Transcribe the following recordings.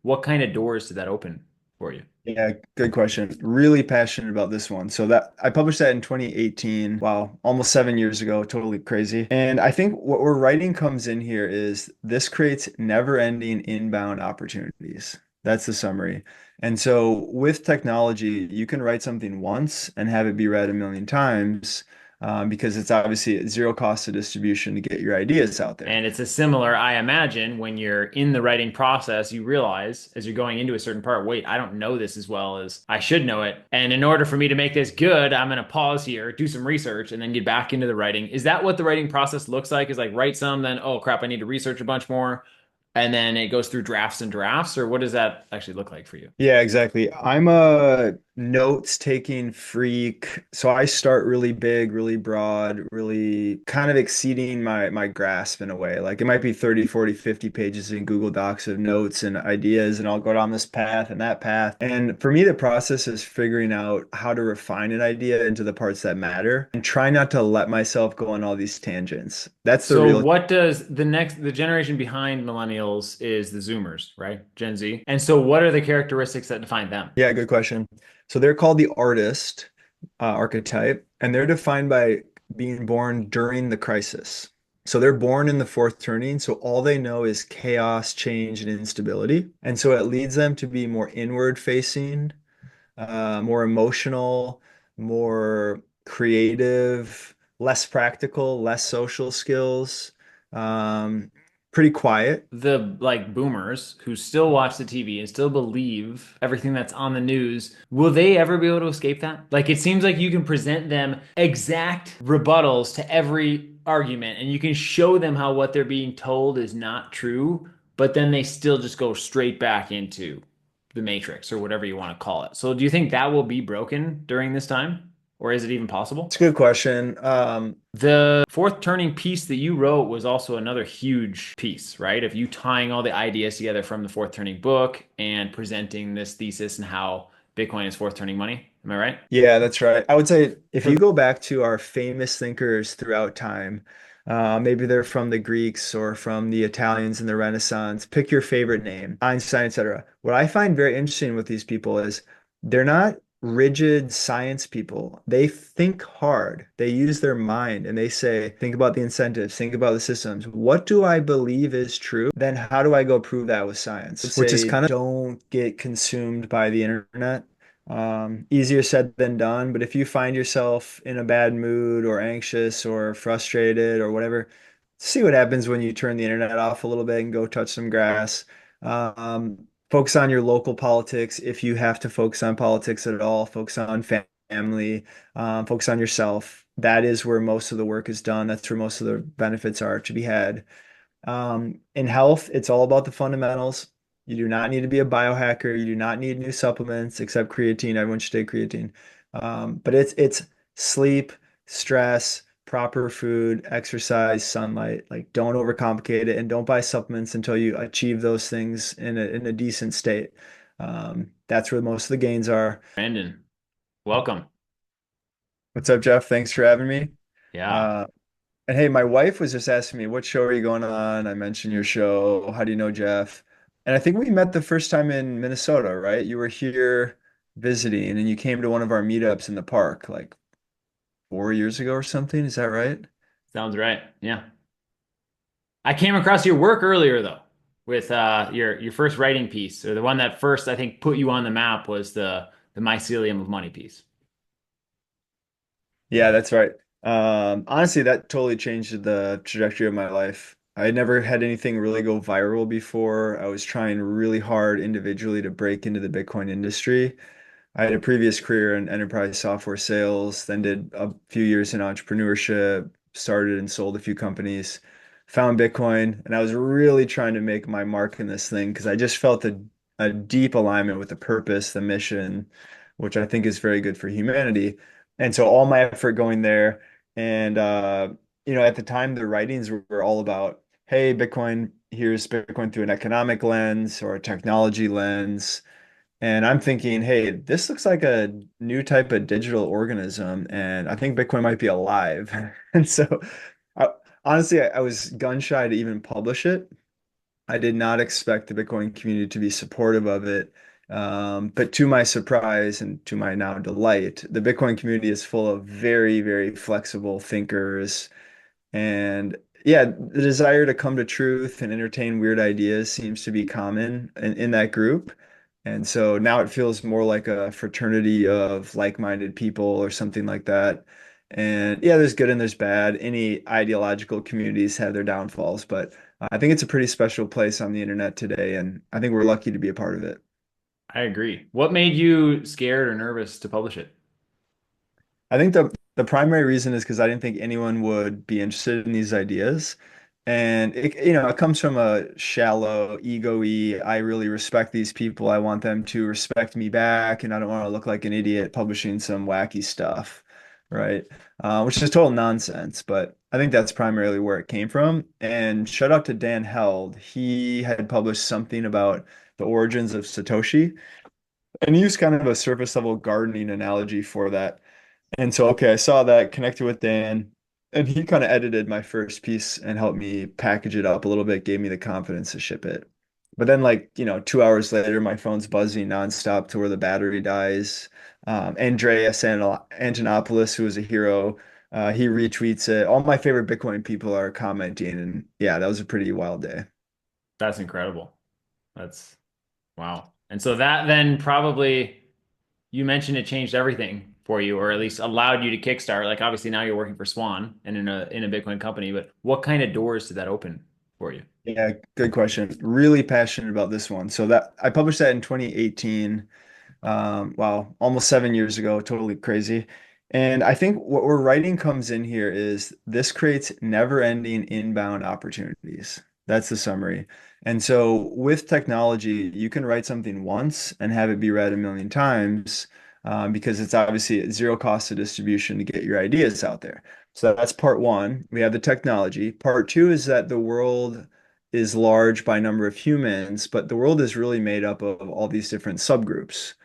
what kind of doors did that open for you? Yeah, good question. Really passionate about this one. So that I published that in 2018. Wow, almost 7 years ago. Totally crazy. And I think what we're writing comes in here is this creates never-ending inbound opportunities. That's the summary. And so with technology, you can write something once and have it be read a million times, because it's obviously at zero cost of distribution to get your ideas out there. And it's a similar, I imagine, when you're in the writing process, you realize as you're going into a certain part, wait, I don't know this as well as I should know it. And in order for me to make this good, I'm going to pause here, do some research, and then get back into the writing. Is that what the writing process looks like? Is like write some, then, oh crap, I need to research a bunch more. And then it goes through drafts and drafts, or what does that actually look like for you? Yeah, exactly. I'm a notes taking freak. So I start really big, really broad, really kind of exceeding my grasp in a way. Like it might be 30, 40, 50 pages in Google Docs of notes and ideas, and I'll go down this path and that path. And for me, the process is figuring out how to refine an idea into the parts that matter and try not to let myself go on all these tangents. That's the So real. what does the generation behind millennials is the Zoomers, right? Gen Z. And so what are the characteristics that define them? Yeah, good question. So they're called the artist archetype, and they're defined by being born during the crisis. So they're born in the fourth turning, so all they know is chaos, change, and instability. And so it leads them to be more inward facing, more emotional, more creative, less practical, less social skills, um, pretty quiet. The like boomers who still watch the TV and still believe everything that's on the news, will they ever be able to escape that? Like it seems like you can present them exact rebuttals to every argument and you can show them how what they're being told is not true, but then they still just go straight back into the matrix or whatever you want to call it. So do you think that will be broken during this time? Or is it even It's possible? a good question. The fourth turning piece that you wrote was also another huge piece, right? Of you tying all the ideas together from the fourth turning book and presenting this thesis and how Bitcoin is fourth turning money. Am I right? Yeah, that's right. I would say if For you go back to our famous thinkers throughout time, maybe they're from the Greeks or from the Italians in the Renaissance, pick your favorite name, Einstein, etc. What I find very interesting with these people is they're not rigid science people. They think hard. They use their mind and they say, think about the incentives, think about the systems. What do I believe is true? Then how do I go prove that with science? Which is kind of don't get consumed by the internet. Easier said than done, but if you find yourself in a bad mood or anxious or frustrated or whatever, see what happens when you turn the internet off a little bit and go touch some grass. Focus on your local politics if you have to focus on politics at all. Focus on family, focus on yourself. That is where most of the work is done. That's where most of the benefits are to be had. In health, it's all about the fundamentals. You do not need to be a biohacker. You do not need new supplements except creatine. Everyone should take creatine. But it's sleep, stress, proper food, exercise, sunlight. Like don't overcomplicate it and don't buy supplements until you achieve those things in a decent state. That's where most of the gains are. Brandon, welcome. What's up, Jeff? Thanks for having me. Yeah. Uh, And hey, my wife was just asking me, what show are you going on? I mentioned your show. How do you know Jeff? And I think we met the first time in Minnesota, right? You were here visiting and you came to one of our meetups in the park like 4 years ago or something. Is that right? Sounds right. Yeah. I came across your work earlier though, with your first writing piece, or the one that first I think put you on the map was the Mycelium of Money piece. Yeah, that's right. Honestly, that totally changed the trajectory of my life. I had never had anything really go viral before. I was trying really hard individually to break into the Bitcoin industry. I had a previous career in enterprise software sales, then did a few years in entrepreneurship, started and sold a few companies, found Bitcoin, and I was really trying to make my mark in this thing because I just felt a deep alignment with the purpose, the mission, which I think is very good for humanity. And so all my effort going there, and at the time the writings were all about, hey, Bitcoin, here's Bitcoin through an economic lens or a technology lens. And I'm thinking, hey, this looks like a new type of digital organism, and I think Bitcoin might be alive. And so, I, honestly, I was gun shy to even publish it. I did not expect the Bitcoin community to be supportive of it. But to my surprise and to my now delight, the Bitcoin community is full of very, very flexible thinkers. And yeah, the desire to come to truth and entertain weird ideas seems to be common in that group. And so now it feels more like a fraternity of like-minded people or something like that. And yeah, there's good and there's bad. Any ideological communities have their downfalls, but I think it's a pretty special place on the internet today, and I think we're lucky to be a part of it. I agree. What made you scared or nervous to publish it? I think the primary reason is because I didn't think anyone would be interested in these ideas. And it comes from a shallow, ego-y, I really respect these people. I want them to respect me back, and I don't want to look like an idiot publishing some wacky stuff, right? Which is total nonsense, but I think that's primarily where it came from. And shout out to Dan Held. He had published something about the origins of Satoshi, and he used kind of a surface level gardening analogy for that. And so, okay, I saw that, connected with Dan, and he kind of edited my first piece and helped me package it up a little bit, gave me the confidence to ship it. But then, like, 2 hours later, my phone's buzzing nonstop to where the battery dies. Andreas Antonopoulos, who is a hero, he retweets it. All my favorite Bitcoin people are commenting, and yeah, that was a pretty wild day. That's incredible. That's wow. And so that then probably you mentioned it changed everything for you, or at least allowed you to kickstart. Like obviously now you're working for Swan and in a Bitcoin company, but what kind of doors did that open for you? Yeah, good question. Really passionate about this one. So that I published that in 2018. Wow, almost 7 years ago, totally crazy. And I think what we're writing comes in here is this creates never-ending inbound opportunities. That's the summary. And so with technology, you can write something once and have it be read a million times because it's obviously at zero cost of distribution to get your ideas out there. So that's part one. We have the technology. Part two is that the world is large by number of humans, but the world is really made up of all these different subgroups,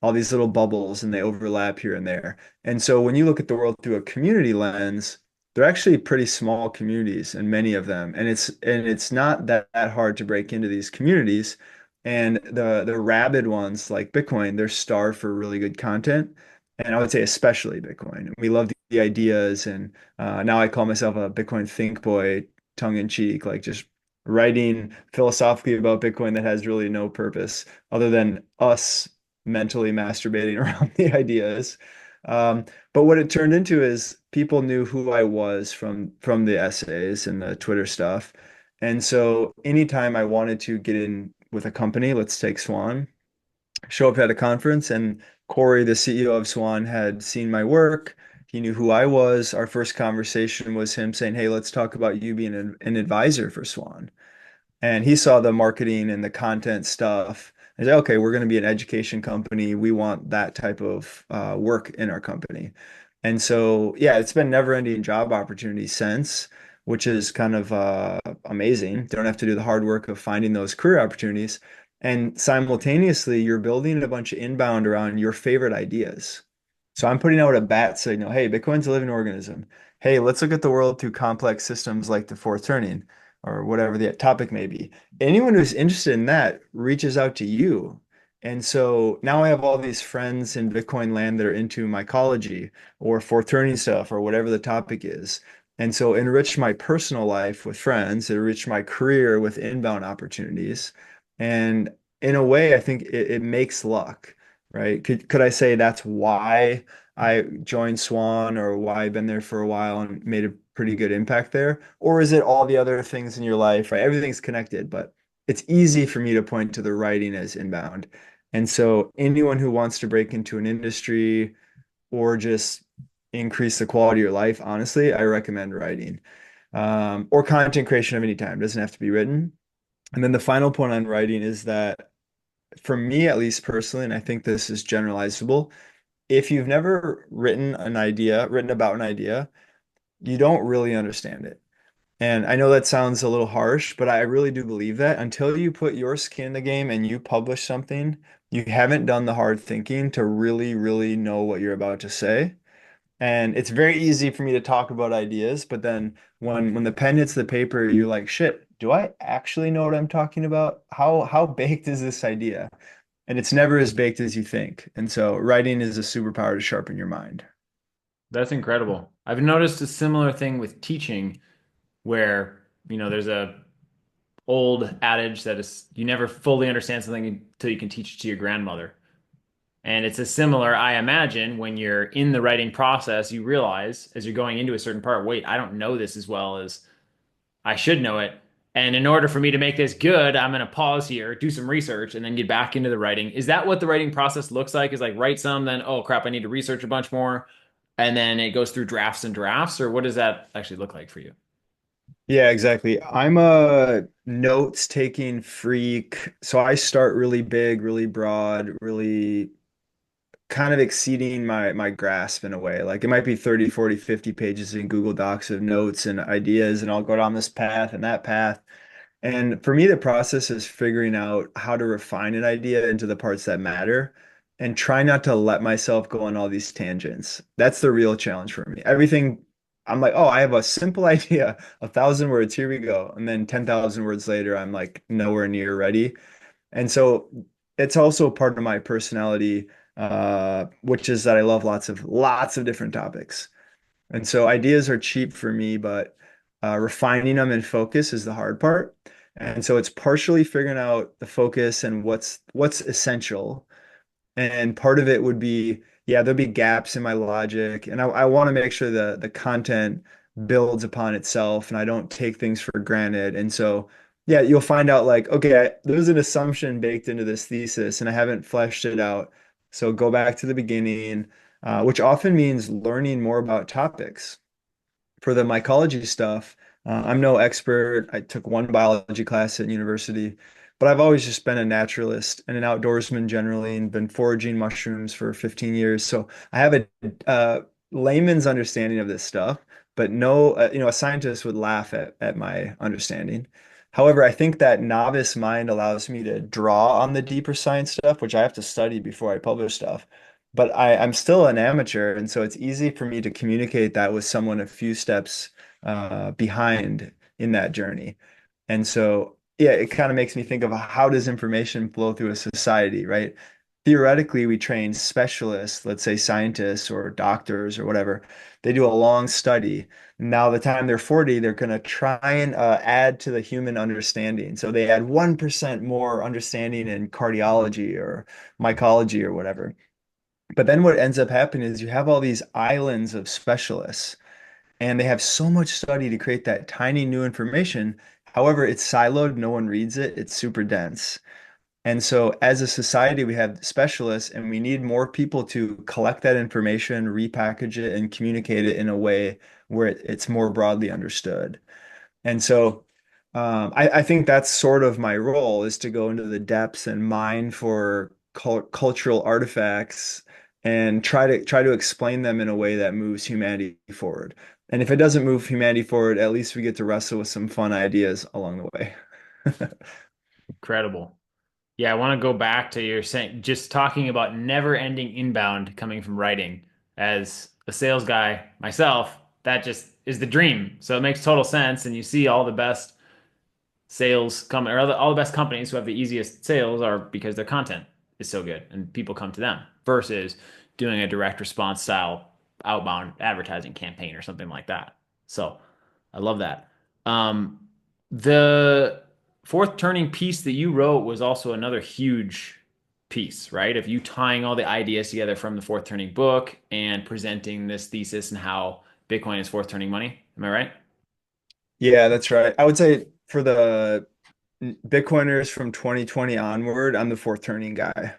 all these little bubbles, and they overlap here and there. And so when you look at the world through a community lens, they're actually pretty small communities and many of them. And it's not that hard to break into these communities. And the rabid ones like Bitcoin, they're starved for really good content. And I would say especially Bitcoin. We love the ideas, and now I call myself a Bitcoin think boy, tongue in cheek, like just writing philosophically about Bitcoin that has really no purpose other than us mentally masturbating around the ideas. But what it turned into is people knew who I was from the essays and the Twitter stuff. And so anytime I wanted to get in with a company, let's take Swan, show up at a conference, and Corey, the CEO of Swan, had seen my work. He knew who I was. Our first conversation was him saying, "Hey, let's talk about you being an advisor for Swan." And he saw the marketing and the content stuff. I said, okay, we're going to be an education company. We want that type of work in our company. And so, yeah, it's been never-ending job opportunities since, which is kind of amazing. They don't have to do the hard work of finding those career opportunities. And simultaneously, you're building a bunch of inbound around your favorite ideas. So I'm putting out a bat signal. Hey, Bitcoin's a living organism. Hey, let's look at the world through complex systems like the fourth turning or whatever the topic may be. Anyone who's interested in that reaches out to you. And so now I have all these friends in Bitcoin land that are into mycology or fourth turning stuff or whatever the topic is. And so enrich my personal life with friends, enrich my career with inbound opportunities. And in a way, I think it makes luck, right? Could I say that's why I joined Swan or why I've been there for a while and made a pretty good impact there? Or is it all the other things in your life, right? Everything's connected, but it's easy for me to point to the writing as inbound. And so anyone who wants to break into an industry or just increase the quality of your life, honestly, I recommend writing. Or content creation of any time. It doesn't have to be written. And then the final point on writing is that for me, at least personally, and I think this is generalizable, if you've never written about an idea, you don't really understand it. And I know that sounds a little harsh, but I really do believe that until you put your skin in the game and you publish something, you haven't done the hard thinking to really, really know what you're about to say. And it's very easy for me to talk about ideas, but then when the pen hits the paper, you're like, shit, do I actually know what I'm talking about? How baked is this idea? And it's never as baked as you think. And so writing is a superpower to sharpen your mind. That's incredible. I've noticed a similar thing with teaching where, there's a old adage that is you never fully understand something until you can teach it to your grandmother. And it's a similar, I imagine, when you're in the writing process, you realize as you're going into a certain part, wait, I don't know this as well as I should know it. And in order for me to make this good, I'm going to pause here, do some research, and then get back into the writing. Is that what the writing process looks like? Is like write some, then, oh crap, I need to research a bunch more. And then it goes through drafts and drafts, or what does that actually look like for you? Yeah, exactly. I'm a notes taking freak. So I start really big, really broad, really kind of exceeding my grasp in a way. Like it might be 30, 40, 50 pages in Google Docs of notes and ideas, and I'll go down this path and that path. And for me, the process is figuring out how to refine an idea into the parts that matter and try not to let myself go on all these tangents. That's the real challenge for me. Everything, I'm like, oh, I have a simple idea, 1,000 words, here we go. And then 10,000 words later, I'm like nowhere near ready. And so it's also part of my personality, which is that I love lots of different topics. And so ideas are cheap for me, but refining them and focus is the hard part. And so it's partially figuring out the focus and what's essential. And part of it would be, yeah, there'll be gaps in my logic, and I want to make sure the content builds upon itself, and I don't take things for granted. And so, yeah, you'll find out like, okay, there's an assumption baked into this thesis, and I haven't fleshed it out. So go back to the beginning, which often means learning more about topics for the mycology stuff, I'm no expert. I took one biology class at university, but I've always just been a naturalist and an outdoorsman generally, and been foraging mushrooms for 15 years. So I have a layman's understanding of this stuff, but no, a scientist would laugh at my understanding. However, I think that novice mind allows me to draw on the deeper science stuff, which I have to study before I publish stuff. But I'm still an amateur, and so it's easy for me to communicate that with someone a few steps behind in that journey. And so, yeah, it kind of makes me think of how does information flow through a society, right? Theoretically, we train specialists, let's say scientists or doctors or whatever. They do a long study. Now, the time they're 40, they're going to try and add to the human understanding. So they add 1% more understanding in cardiology or mycology or whatever. But then what ends up happening is you have all these islands of specialists, and they have so much study to create that tiny new information. However, it's siloed, no one reads it, it's super dense. And so, as a society, we have specialists, and we need more people to collect that information, repackage it, and communicate it in a way where it's more broadly understood. And so I think that's sort of my role is to go into the depths and mine for cultural artifacts and try to explain them in a way that moves humanity forward. And if it doesn't move humanity forward, at least we get to wrestle with some fun ideas along the way. Incredible. Yeah, I want to go back to your saying, just talking about never ending inbound coming from writing. As a sales guy myself, that just is the dream. So it makes total sense. And you see all the best sales come or all the best companies who have the easiest sales are because their content is so good and people come to them versus doing a direct response style outbound advertising campaign or something like that. So I love that. Um, the fourth turning piece that you wrote was also another huge piece, right? Of you tying all the ideas together from the fourth turning book and presenting this thesis and how Bitcoin is fourth turning money. Am I right? Yeah, that's right. I would say for the Bitcoiners from 2020 onward, I'm the fourth turning guy.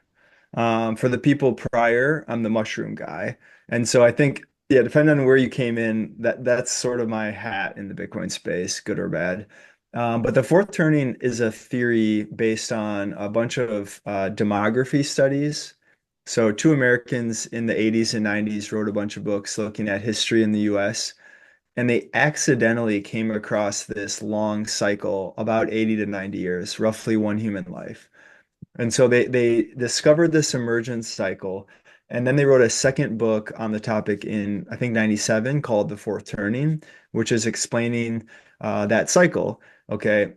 For the people prior, I'm the mushroom guy. And so I think, yeah, depending on where you came in, that's sort of my hat in the Bitcoin space, good or bad. But the fourth turning is a theory based on a bunch of demography studies. So two Americans in the 80s and 90s wrote a bunch of books looking at history in the US, and they accidentally came across this long cycle, about 80 to 90 years, roughly one human life. And so they discovered this emergence cycle, and then they wrote a second book on the topic in I think 97 called The Fourth Turning, which is explaining that cycle. Okay.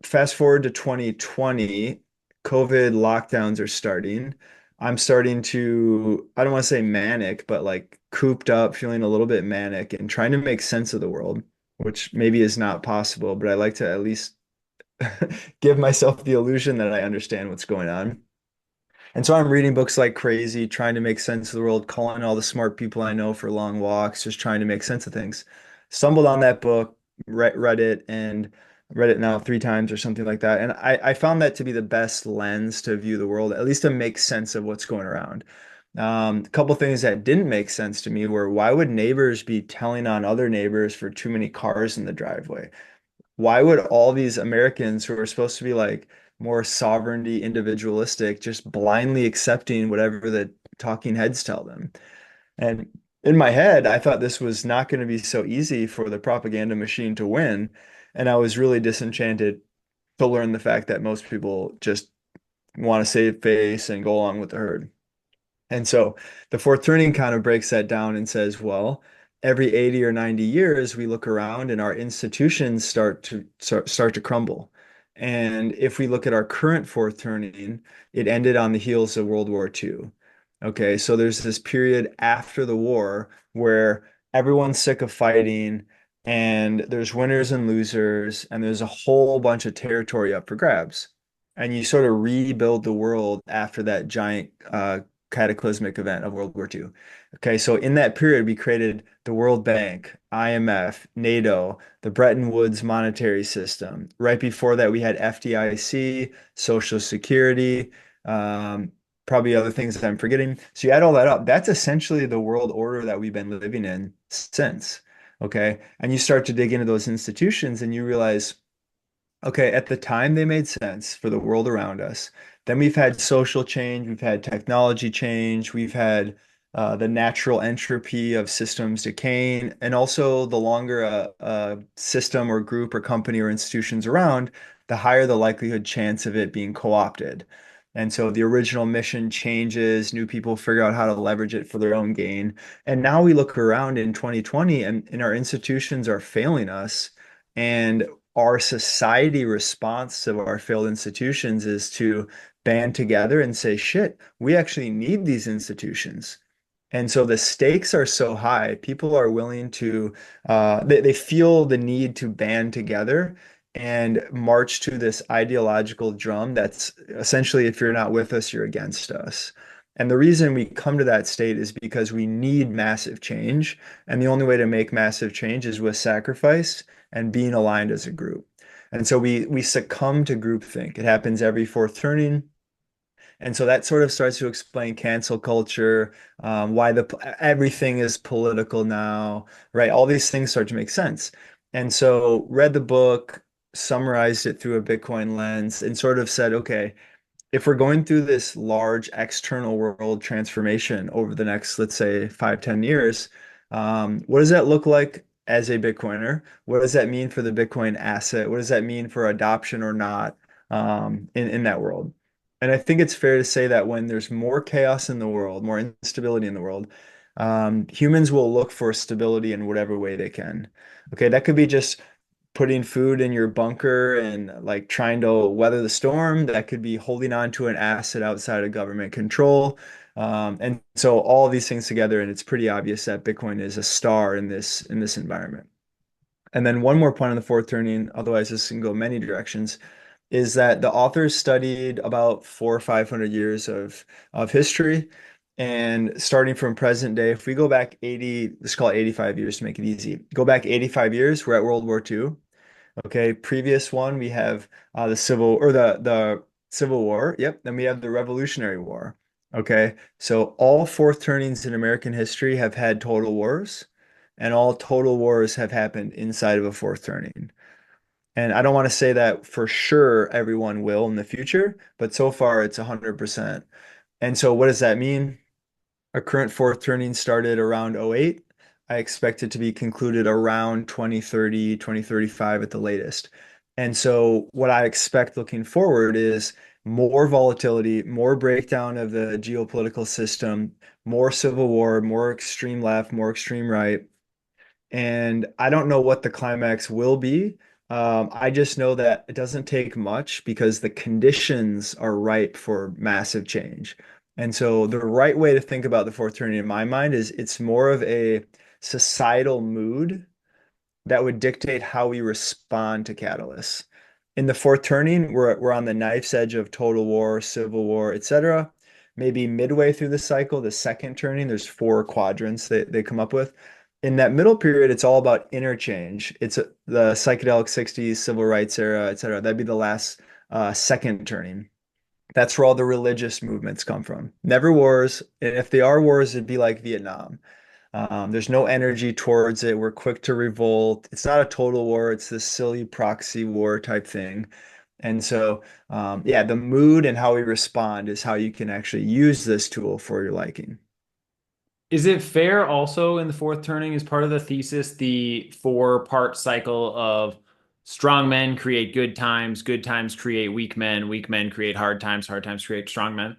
fast forward to 2020, COVID lockdowns are starting. I'm starting to, I don't want to say manic, but like cooped up, feeling a little bit manic and trying to make sense of the world, which maybe is not possible, but I like to at least give myself the illusion that I understand what's going on. And so I'm reading books like crazy, trying to make sense of the world, calling all the smart people I know for long walks, just trying to make sense of things. Stumbled on that book, read it, and read it now 3 times or something like that. And I found that to be the best lens to view the world, at least to make sense of what's going around. A couple things that didn't make sense to me were why would neighbors be telling on other neighbors for too many cars in the driveway? Why would all these Americans who are supposed to be like more sovereignty, individualistic, just blindly accepting whatever the talking heads tell them? And in my head, I thought this was not going to be so easy for the propaganda machine to win. And I was really disenchanted to learn the fact that most people just want to save face and go along with the herd. And so the fourth turning kind of breaks that down and says, well, every 80 or 90 years, we look around and our institutions start to crumble. And if we look at our current fourth turning, it ended on the heels of World War II. Okay, so there's this period after the war where everyone's sick of fighting and there's winners and losers and there's a whole bunch of territory up for grabs. And you sort of rebuild the world after that giant cataclysmic event of World War II. Okay, so in that period, we created the World Bank, IMF, NATO, the Bretton Woods monetary system. Right before that, we had FDIC, Social Security, probably other things that I'm forgetting. So you add all that up, that's essentially the world order that we've been living in since. Okay, and you start to dig into those institutions and you realize, okay, at the time they made sense for the world around us. Then we've had social change, we've had technology change, we've had the natural entropy of systems decaying, and also the longer a system or group or company or institution's around, the higher the likelihood chance of it being co-opted. And so the original mission changes, new people figure out how to leverage it for their own gain. And now we look around in 2020 and our institutions are failing us. And our society response to our failed institutions is to band together and say, shit, we actually need these institutions. And so the stakes are so high, people are willing to, they feel the need to band together and march to this ideological drum that's essentially, if you're not with us, you're against us. And the reason we come to that state is because we need massive change. And the only way to make massive change is with sacrifice and being aligned as a group. And so we succumb to groupthink. It happens every fourth turning. And so that sort of starts to explain cancel culture, why everything is political now, right? All these things start to make sense. And so read the book, summarized it through a Bitcoin lens, and sort of said, okay, if we're going through this large external world transformation over the next, let's say, 5, 10 years, what does that look like as a Bitcoiner? What does that mean for the Bitcoin asset? What does that mean for adoption or not in that world? And I think it's fair to say that when there's more chaos in the world, more instability in the world, humans will look for stability in whatever way they can. Okay, that could be just putting food in your bunker and like trying to weather the storm. That could be holding on to an asset outside of government control. And so all these things together, and it's pretty obvious that Bitcoin is a star in this environment. And then one more point on the fourth turning, otherwise this can go many directions, is that the authors studied about 400 or 500 years of history. And starting from present day, if we go back 80, let's call it 85 years to make it easy. Go back 85 years, we're at World War II. Okay, previous one we have the Civil War. Yep, then we have the Revolutionary War. Okay, so all fourth turnings in American history have had total wars, and all total wars have happened inside of a fourth turning. And I don't want to say that for sure everyone will in the future, but so far it's 100%. And so what does that mean? Our current fourth turning started around '08. I expect it to be concluded around 2030, 2035 at the latest. And so what I expect looking forward is more volatility, more breakdown of the geopolitical system, more civil war, more extreme left, more extreme right. And I don't know what the climax will be, I just know that it doesn't take much because the conditions are ripe for massive change. And so the right way to think about the fourth turning in my mind is it's more of a societal mood that would dictate how we respond to catalysts. In the fourth turning, we're on the knife's edge of total war, civil war, etc. Maybe midway through the cycle, the second turning, there's four quadrants that they come up with. In that middle period, it's all about interchange. It's the psychedelic 60s, civil rights era, etc. That'd be the last second turning. That's where all the religious movements come from. Never wars. And if they are wars, it'd be like Vietnam. There's no energy towards it. We're quick to revolt. It's not a total war. It's this silly proxy war type thing. And so, yeah, the mood and how we respond is how you can actually use this tool for your liking. Is it fair also in the fourth turning as part of the thesis, the four-part cycle of strong men create good times create weak men create hard times create strong men?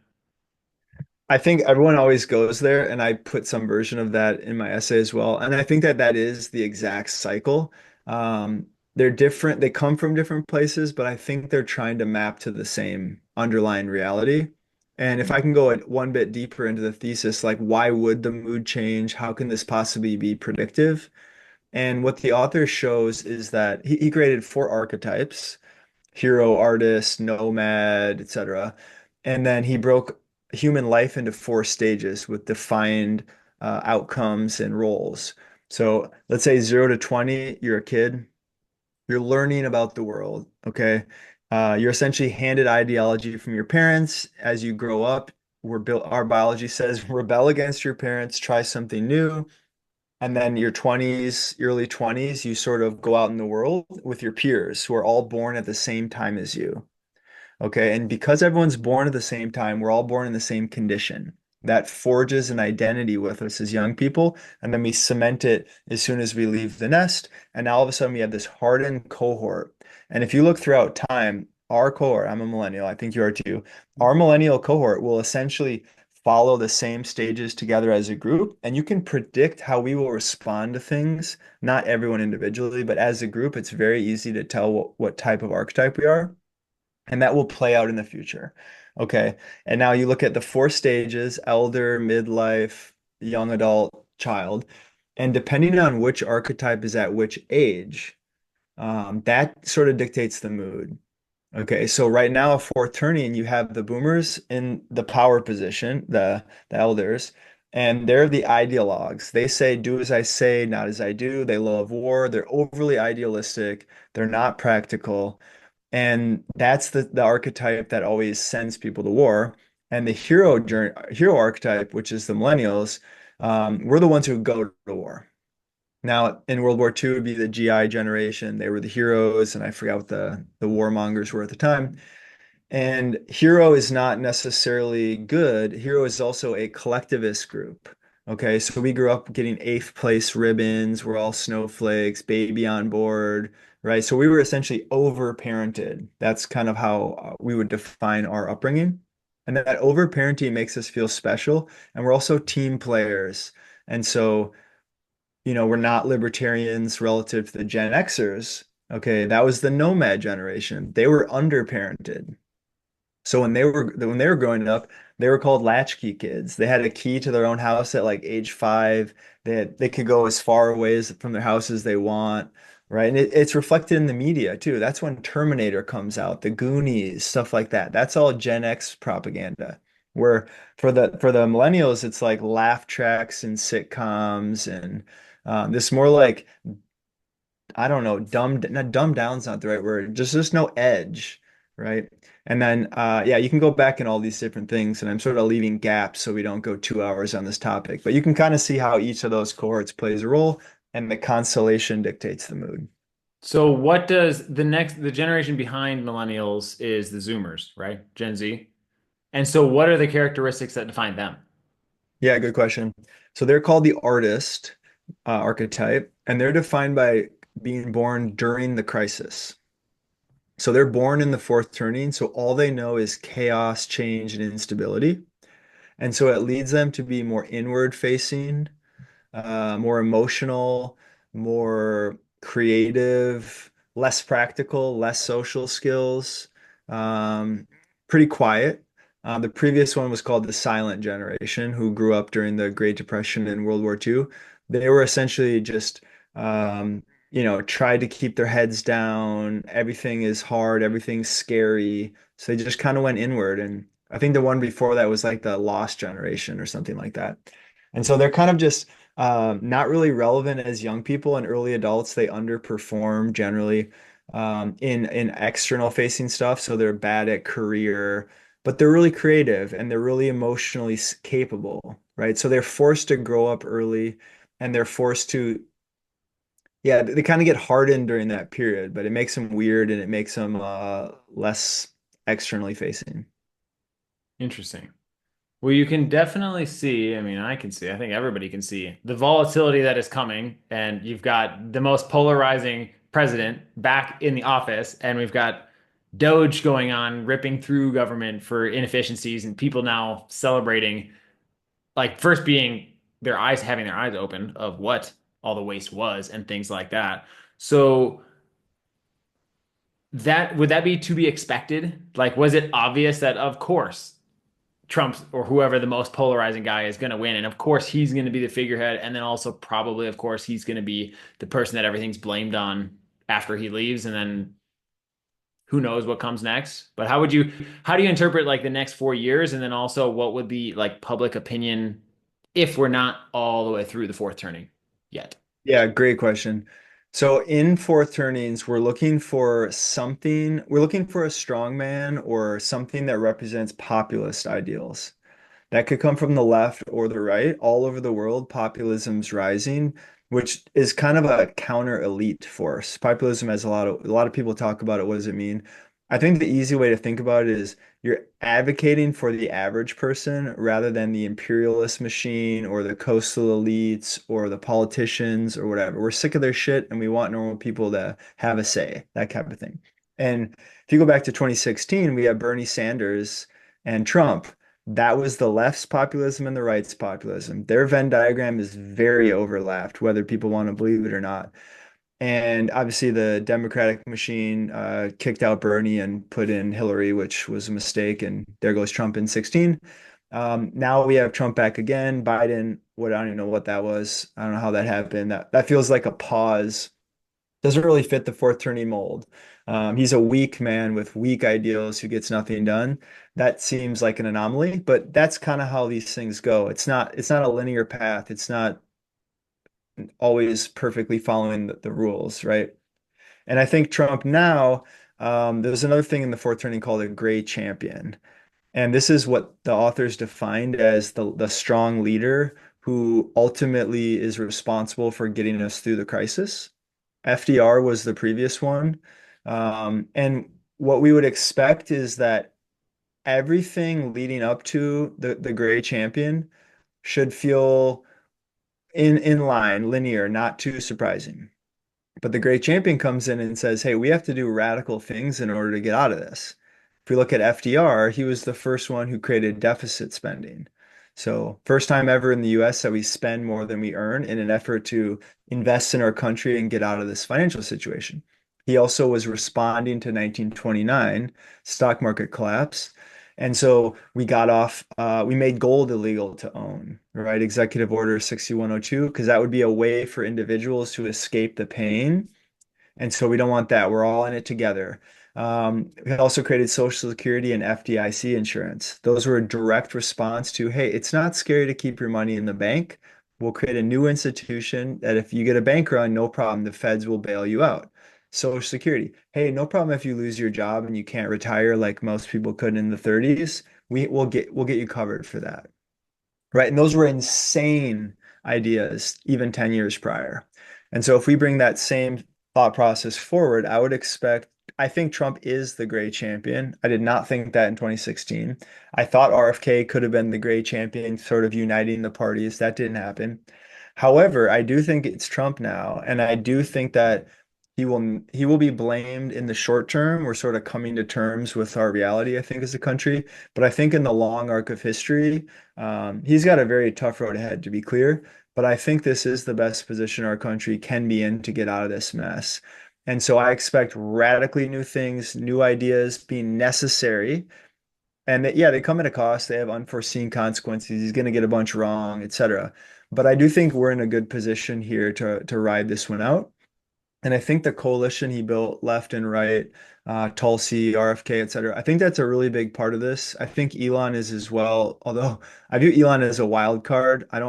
I think everyone always goes there, and I put some version of that in my essay as well. And I think that that is the exact cycle. They're different, they come from different places, but I think they're trying to map to the same underlying reality. And if I can go one bit deeper into the thesis, like why would the mood change? How can this possibly be predictive? And what the author shows is that he created four archetypes: hero, artist, nomad, etc. And then he broke human life into four stages with defined outcomes and roles. So let's say 0 to 20, you're a kid, you're learning about the world, okay? You're essentially handed ideology from your parents. As you grow up, we're built, our biology says rebel against your parents, try something new. And then your 20s, early 20s, you sort of go out in the world with your peers who are all born at the same time as you. Okay. And because everyone's born at the same time, we're all born in the same condition. That forges an identity with us as young people. And then we cement it as soon as we leave the nest. And now all of a sudden we have this hardened cohort. And if you look throughout time, our cohort, I'm a millennial, I think you are too, our millennial cohort will essentially follow the same stages together as a group. And you can predict how we will respond to things, not everyone individually, but as a group, it's very easy to tell what type of archetype we are. And that will play out in the future. Okay. And now you look at the four stages: elder, midlife, young adult, child. And depending on which archetype is at which age, that sort of dictates the mood. Okay, so right now, fourth turning, you have the boomers in the power position, the elders, and they're the ideologues. They say, "Do as I say, not as I do." They love war. They're overly idealistic. They're not practical. And that's the archetype that always sends people to war. And the hero archetype, which is the millennials, we're the ones who go to war. Now, in World War II, would be the GI generation. They were the heroes, and I forgot what the warmongers were at the time. And Hero is not necessarily good. Hero is also a collectivist group. Okay, so we grew up getting eighth place ribbons. We're all snowflakes, baby on board, right? So we were essentially over-parented. That's kind of how we would define our upbringing. And that over-parenting makes us feel special. And we're also team players. And so, we're not libertarians relative to the Gen Xers. Okay, that was the nomad generation. They were under-parented. So when they were growing up, they were called latchkey kids. They had a key to their own house at like age 5. They could go as far away from their house as they want, right? And it's reflected in the media too. That's when Terminator comes out, the Goonies, stuff like that. That's all Gen X propaganda. Where for the millennials, it's like laugh tracks and sitcoms and this more like, I don't know, dumbed down's not the right word. Just no edge, right? And then yeah, you can go back in all these different things, and I'm sort of leaving gaps so we don't go 2 hours on this topic. But you can kind of see how each of those cohorts plays a role, and the constellation dictates the mood. So what does the generation behind millennials is the Zoomers, right? Gen Z. And so what are the characteristics that define them? Yeah, good question. So they're called the artist archetype, and they're defined by being born during the crisis. So they're born in the fourth turning, so all they know is chaos, change, and instability. And so it leads them to be more inward facing, more emotional, more creative, less practical, less social skills, um, pretty quiet. The previous one was called the Silent Generation, who grew up during the Great Depression and World War II. They were essentially just, um, tried to keep their heads down. Everything is hard, everything's scary. So they just kind of went inward. And I think the one before that was like the Lost Generation or something like that. And so they're kind of just not really relevant as young people and early adults. They underperform generally in external facing stuff. So they're bad at career, but they're really creative and they're really emotionally capable, right? So they're forced to grow up early and they're forced to, yeah, they kind of get hardened during that period, but it makes them weird and it makes them less externally facing. Interesting. Well, you can definitely see, I mean, I can see, I think everybody can see the volatility that is coming. And you've got the most polarizing president back in the office, and we've got Doge going on, ripping through government for inefficiencies, and people now celebrating, like, first being their eyes, having their eyes open of what all the waste was and things like that. So, that would that be to be expected? Like, was it obvious that, of course, Trump's or whoever the most polarizing guy is going to win. And of course, he's going to be the figurehead. And then also, probably, of course, he's going to be the person that everything's blamed on after he leaves. And then who knows what comes next. But how do you interpret like the next 4 years? And then also, what would be like public opinion if we're not all the way through the fourth turning yet? Yeah, great question. So in fourth turnings, we're looking for a strong man or something that represents populist ideals. That could come from the left or the right. All over the world, populism's rising, which is kind of a counter elite force. Populism has a lot of people talk about it. What does it mean? I think the easy way to think about it is you're advocating for the average person rather than the imperialist machine or the coastal elites or the politicians or whatever. We're sick of their shit and we want normal people to have a say, that kind of thing. And if you go back to 2016, we have Bernie Sanders and Trump. That was the left's populism and the right's populism. Their Venn diagram is very overlapped, whether people want to believe it or not. And obviously, the Democratic machine kicked out Bernie and put in Hillary, which was a mistake. And there goes Trump in 16. Now we have Trump back again. Biden, what I don't even know what that was. I don't know how that happened. That feels like a pause. Doesn't really fit the fourth turning mold. He's a weak man with weak ideals who gets nothing done. That seems like an anomaly, but that's kind of how these things go. It's not a linear path. It's not always perfectly following the rules, right? And I think Trump now, there's another thing in the fourth turning called a gray champion. And this is what the authors defined as the strong leader who ultimately is responsible for getting us through the crisis. FDR was the previous one. And what we would expect is that everything leading up to the gray champion should feel in line, linear, not too surprising. But the great champion comes in and says, hey, we have to do radical things in order to get out of this. If we look at FDR, he was the first one who created deficit spending. So, first time ever in the US that we spend more than we earn in an effort to invest in our country and get out of this financial situation. He also was responding to 1929 stock market collapse. And so we made gold illegal to own, right? Executive Order 6102, because that would be a way for individuals to escape the pain, and so we don't want that. We're all in it together. We also created Social Security and FDIC insurance. Those were a direct response to, hey, it's not scary to keep your money in the bank. We'll create a new institution that if you get a bank run, no problem, the feds will bail you out. Social Security. Hey, no problem if you lose your job and you can't retire like most people could in the 30s. We'll get you covered for that. Right. And those were insane ideas even 10 years prior. And so if we bring that same thought process forward, I think Trump is the great champion. I did not think that in 2016. I thought RFK could have been the great champion, sort of uniting the parties. That didn't happen. However, I do think it's Trump now, and I do think that he will be blamed in the short term. We're sort of coming to terms with our reality, I think, as a country. But I think in the long arc of history, he's got a very tough road ahead, to be clear. But I think this is the best position our country can be in to get out of this mess. And so I expect radically new things, new ideas being necessary. And yeah, they come at a cost. They have unforeseen consequences. He's going to get a bunch wrong, etc. But I do think we're in a good position here to ride this one out. And I think the coalition he built, left and right, Tulsi, RFK, et cetera, I think that's a really big part of this. I think Elon is as well, although I view Elon as a wild card. I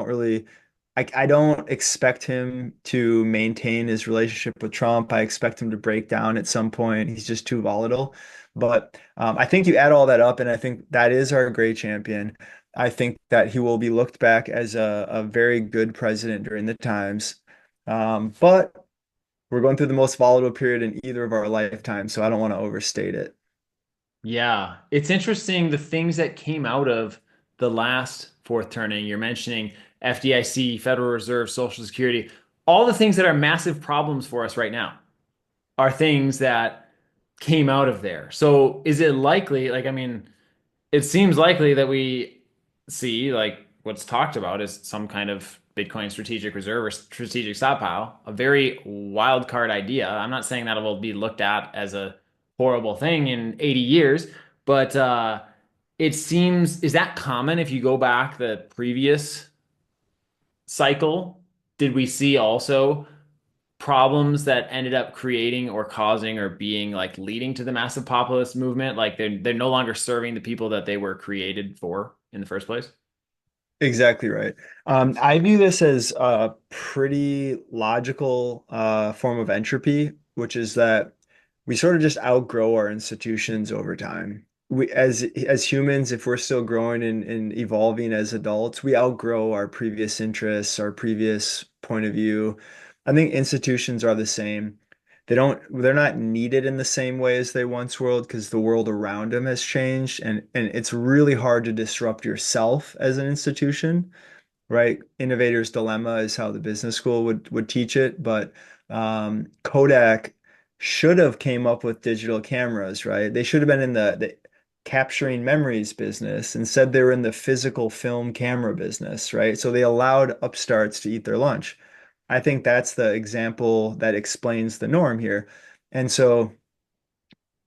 don't expect him to maintain his relationship with Trump. I expect him to break down at some point. He's just too volatile. But I think you add all that up, and I think that is our great champion. I think that he will be looked back as a very good president during the times. But we're going through the most volatile period in either of our lifetimes, so I don't want to overstate it. Yeah, it's interesting the things that came out of the last fourth turning. You're mentioning FDIC, Federal Reserve, Social Security, all the things that are massive problems for us right now are things that came out of there. So is it likely, like, I mean, it seems likely that we see like what's talked about is some kind of Bitcoin strategic reserve or strategic stockpile, a very wild card idea. I'm not saying that it will be looked at as a horrible thing in 80 years, but it seems, is that common if you go back the previous cycle? Did we see also problems that ended up creating or causing or being like leading to the massive populist movement? Like they're no longer serving the people that they were created for in the first place. Exactly right. I view this as a pretty logical form of entropy, which is that we sort of just outgrow our institutions over time. As humans, if we're still growing and evolving as adults, we outgrow our previous interests, our previous point of view. I think institutions are the same. They're not needed in the same way as they once were because the world around them has changed, and it's really hard to disrupt yourself as an institution, right? Innovator's dilemma is how the business school would teach it, but Kodak should have came up with digital cameras, right? They should have been in the capturing memories business. Instead, they were in the physical film camera business, right? So they allowed upstarts to eat their lunch. I think that's the example that explains the norm here. And so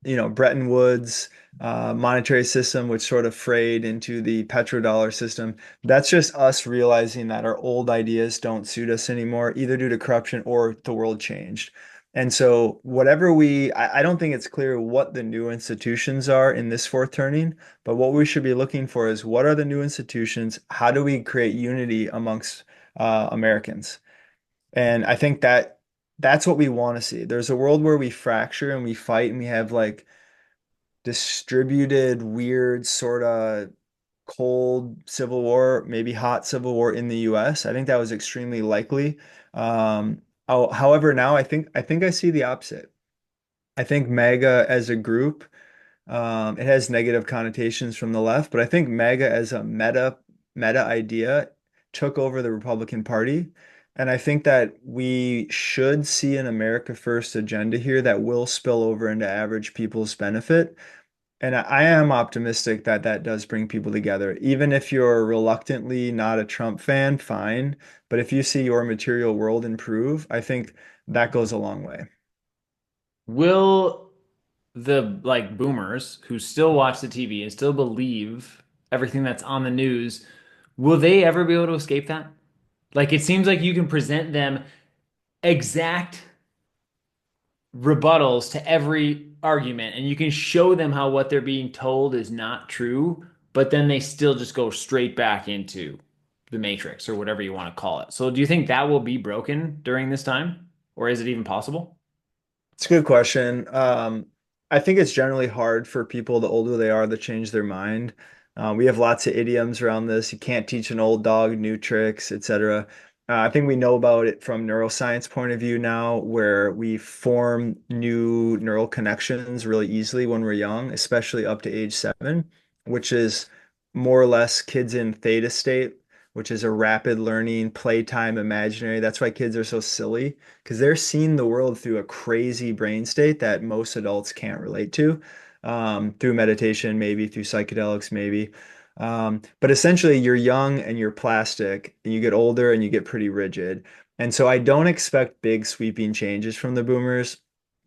Bretton Woods monetary system, which sort of frayed into the petrodollar system. That's just us realizing that our old ideas don't suit us anymore, either due to corruption or the world changed. And so, I don't think it's clear what the new institutions are in this fourth turning, but what we should be looking for is what are the new institutions? How do we create unity amongst Americans? And I think that that's what we want to see. There's a world where we fracture and we fight and we have like distributed, weird, sort of cold civil war, maybe hot civil war in the US. I think that was extremely likely. However, now I think I see the opposite. I think MAGA as a group, it has negative connotations from the left, but I think MAGA as a meta idea took over the Republican Party. And I think that we should see an America First agenda here that will spill over into average people's benefit. And I am optimistic that that does bring people together. Even if you're reluctantly not a Trump fan, fine. But if you see your material world improve, I think that goes a long way. Will the like boomers who still watch the TV and still believe everything that's on the news, will they ever be able to escape that? Like it seems like you can present them exact rebuttals to every argument and you can show them how what they're being told is not true, but then they still just go straight back into the matrix or whatever you want to call it. So do you think that will be broken during this time? Or is it even possible? It's a good question. I think it's generally hard for people the older they are to change their mind. We have lots of idioms around this. You can't teach an old dog new tricks, etc. I think we know about it from neuroscience point of view now, where we form new neural connections really easily when we're young, especially up to age 7, which is more or less kids in theta state, which is a rapid learning, playtime, imaginary. That's why kids are so silly because they're seeing the world through a crazy brain state that most adults can't relate to, through meditation, maybe through psychedelics, maybe. But essentially, you're young and you're plastic, and you get older and you get pretty rigid. And so I don't expect big sweeping changes from the boomers.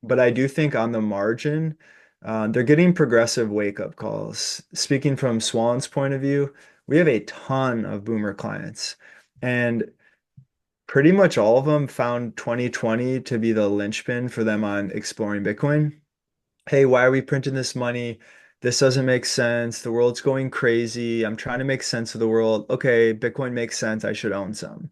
but I do think on the margin, they're getting progressive wake-up calls. Speaking from Swan's point of view, we have a ton of boomer clients, and pretty much all of them found 2020 to be the linchpin for them on exploring Bitcoin. Hey, why are we printing this money? This doesn't make sense. The world's going crazy. I'm trying to make sense of the world. Okay, Bitcoin makes sense. I should own some.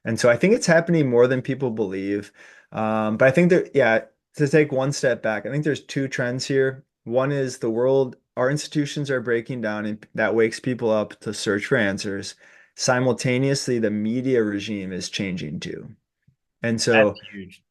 And so I think it's happening more than people believe. But I think that, yeah, to take one step back, I think there's two trends here. One is the world, our institutions are breaking down, and that wakes people up to search for answers. Simultaneously, the media regime is changing too. And That's so, huge.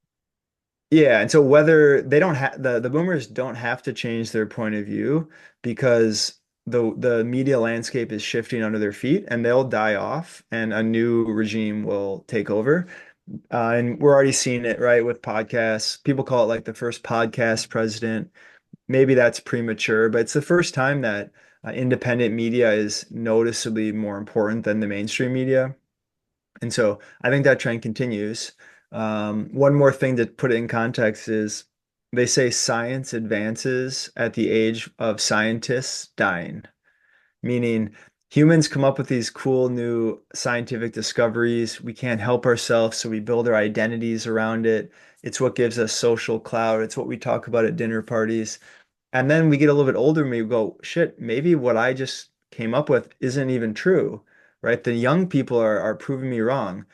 yeah, and so whether they don't have the boomers don't have to change their point of view because the media landscape is shifting under their feet and they'll die off and a new regime will take over. And we're already seeing it, right, with podcasts. People call it like the first podcast president. Maybe that's premature, but it's the first time that independent media is noticeably more important than the mainstream media. And so I think that trend continues. One more thing to put it in context is they say science advances at the age of scientists dying, meaning humans come up with these cool new scientific discoveries. We can't help ourselves, so we build our identities around it. It's what gives us social clout. It's what we talk about at dinner parties. And then we get a little bit older and we go, shit, maybe what I just came up with isn't even true, right? The young people are proving me wrong.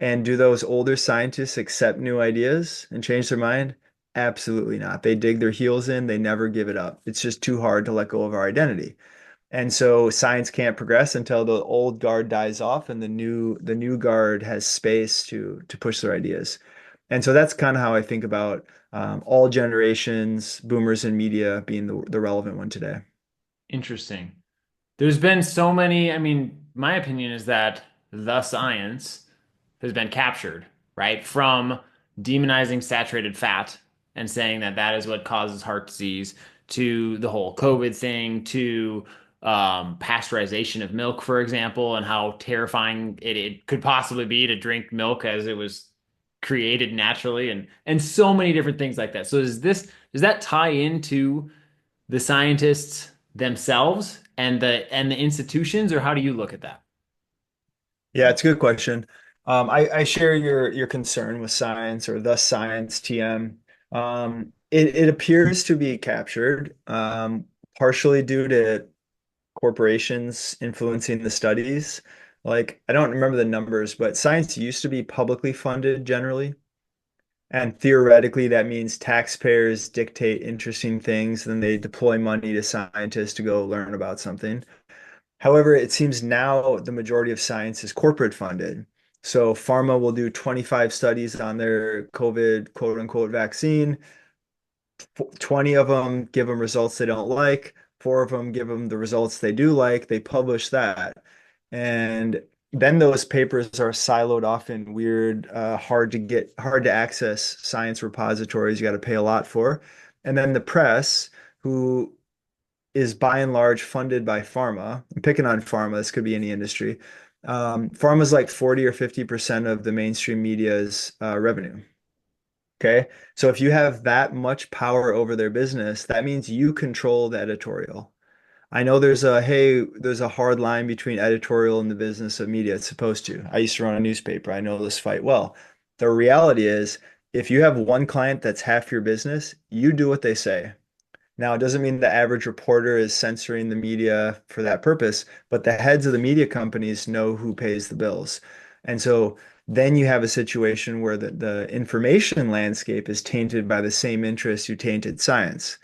And do those older scientists accept new ideas and change their mind? Absolutely not. They dig their heels in, they never give it up. It's just too hard to let go of our identity. And so science can't progress until the old guard dies off and the new guard has space to push their ideas. And so that's kind of how I think about all generations, boomers and media being the relevant one today. Interesting. There's been so many, I mean, my opinion is that the science has been captured, right? From demonizing saturated fat and saying that that is what causes heart disease to the whole COVID thing to pasteurization of milk, for example, and how terrifying it could possibly be to drink milk as it was created naturally and so many different things like that. So does that tie into the scientists themselves and the institutions, or how do you look at that? Yeah, it's a good question. I share your concern with science or the science TM. It appears to be captured, partially due to corporations influencing the studies. Like, I don't remember the numbers, but science used to be publicly funded generally. And theoretically, that means taxpayers dictate interesting things, then they deploy money to scientists to go learn about something. However, it seems now the majority of science is corporate funded. So pharma will do 25 studies on their COVID quote unquote vaccine. 20 of them give them results they don't like. Four of them give them the results they do like. They publish that. And then those papers are siloed off in weird, hard to access science repositories you got to pay a lot for. And then the press, who is by and large funded by pharma. I'm picking on pharma, this could be any industry. Pharma is like 40 or 50% of the mainstream media's revenue. Okay. So if you have that much power over their business, that means you control the editorial. I know there's a hard line between editorial and the business of media. It's supposed to. I used to run a newspaper. I know this fight well. The reality is, if you have one client that's half your business, you do what they say. Now, it doesn't mean the average reporter is censoring the media for that purpose, but the heads of the media companies know who pays the bills. And so then you have a situation where the information landscape is tainted by the same interests who tainted science.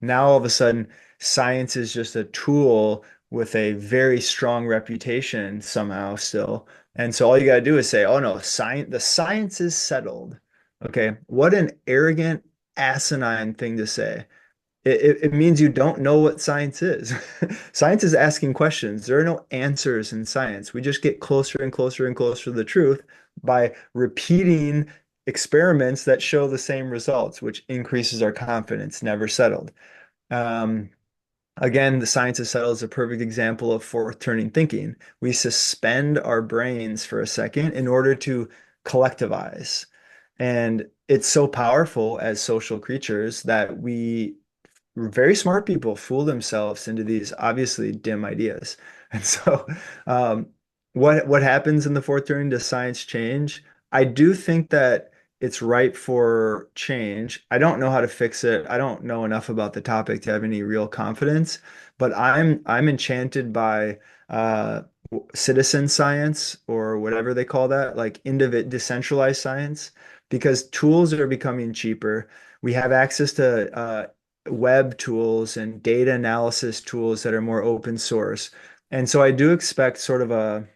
Now, all of a sudden, science is just a tool with a very strong reputation somehow still. And so all you got to do is say, oh no, the science is settled. Okay. What an arrogant, asinine thing to say. It means you don't know what science is. Science is asking questions. There are no answers in science. We just get closer and closer and closer to the truth by repeating experiments that show the same results, which increases our confidence, never settled. Um, Again, the science of settled is a perfect example of fourth turning thinking. We suspend our brains for a second in order to collectivize. And it's so powerful as social creatures that very smart people fool themselves into these obviously dim ideas. And so, um, what happens in the fourth turning? Does science change? I do think that it's ripe for change. I don't know how to fix it. I don't know enough about the topic to have any real confidence, but I'm enchanted by citizen science or whatever they call that, like decentralized science, because tools are becoming cheaper. We have access to web tools and data analysis tools that are more open source. And so I do expect sort of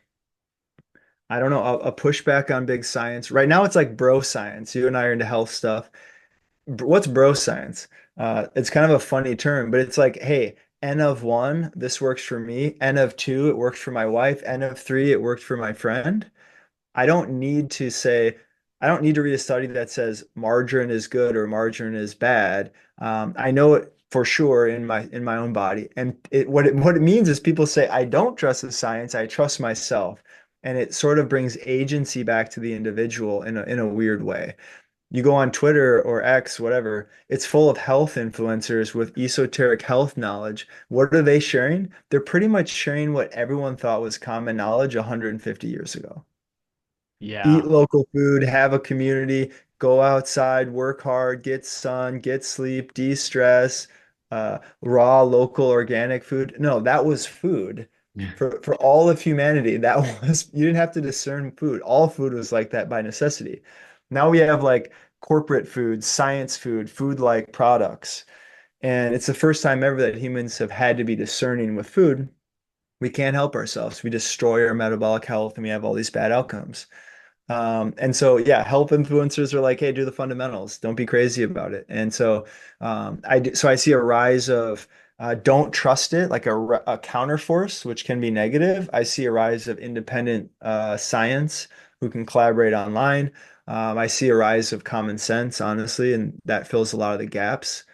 I don't know, a pushback on big science. Right now it's like bro science. You and I are into health stuff. What's bro science? It's kind of a funny term, but it's like, hey, N of one, this works for me. N of two, it works for my wife. N of three, it worked for my friend. I don't need to say, I don't need to read a study that says margarine is good or margarine is bad. I know it for sure in my own body. And what it means is people say, I don't trust the science, I trust myself. And it sort of brings agency back to the individual in a weird way. You go on Twitter or X, whatever, it's full of health influencers with esoteric health knowledge. What are they sharing? They're pretty much sharing what everyone thought was common knowledge 150 years ago. Eat Yeah. local food, have a community, go outside, work hard, get sun, get sleep, de-stress, raw, local, organic food. No, that was food for all of humanity. That was, you didn't have to discern food. All food was like that by necessity. Now we have like corporate food, science food, food-like products. And it's the first time ever that humans have had to be discerning with food. We can't help ourselves. We destroy our metabolic health and we have all these bad outcomes. And so, yeah, health influencers are like, hey, do the fundamentals. Don't be crazy about it. And so, so I see a rise of don't trust it, like a counterforce, which can be negative. I see a rise of independent science who can collaborate online. I see a rise of common sense, honestly, and that fills a lot of the gaps.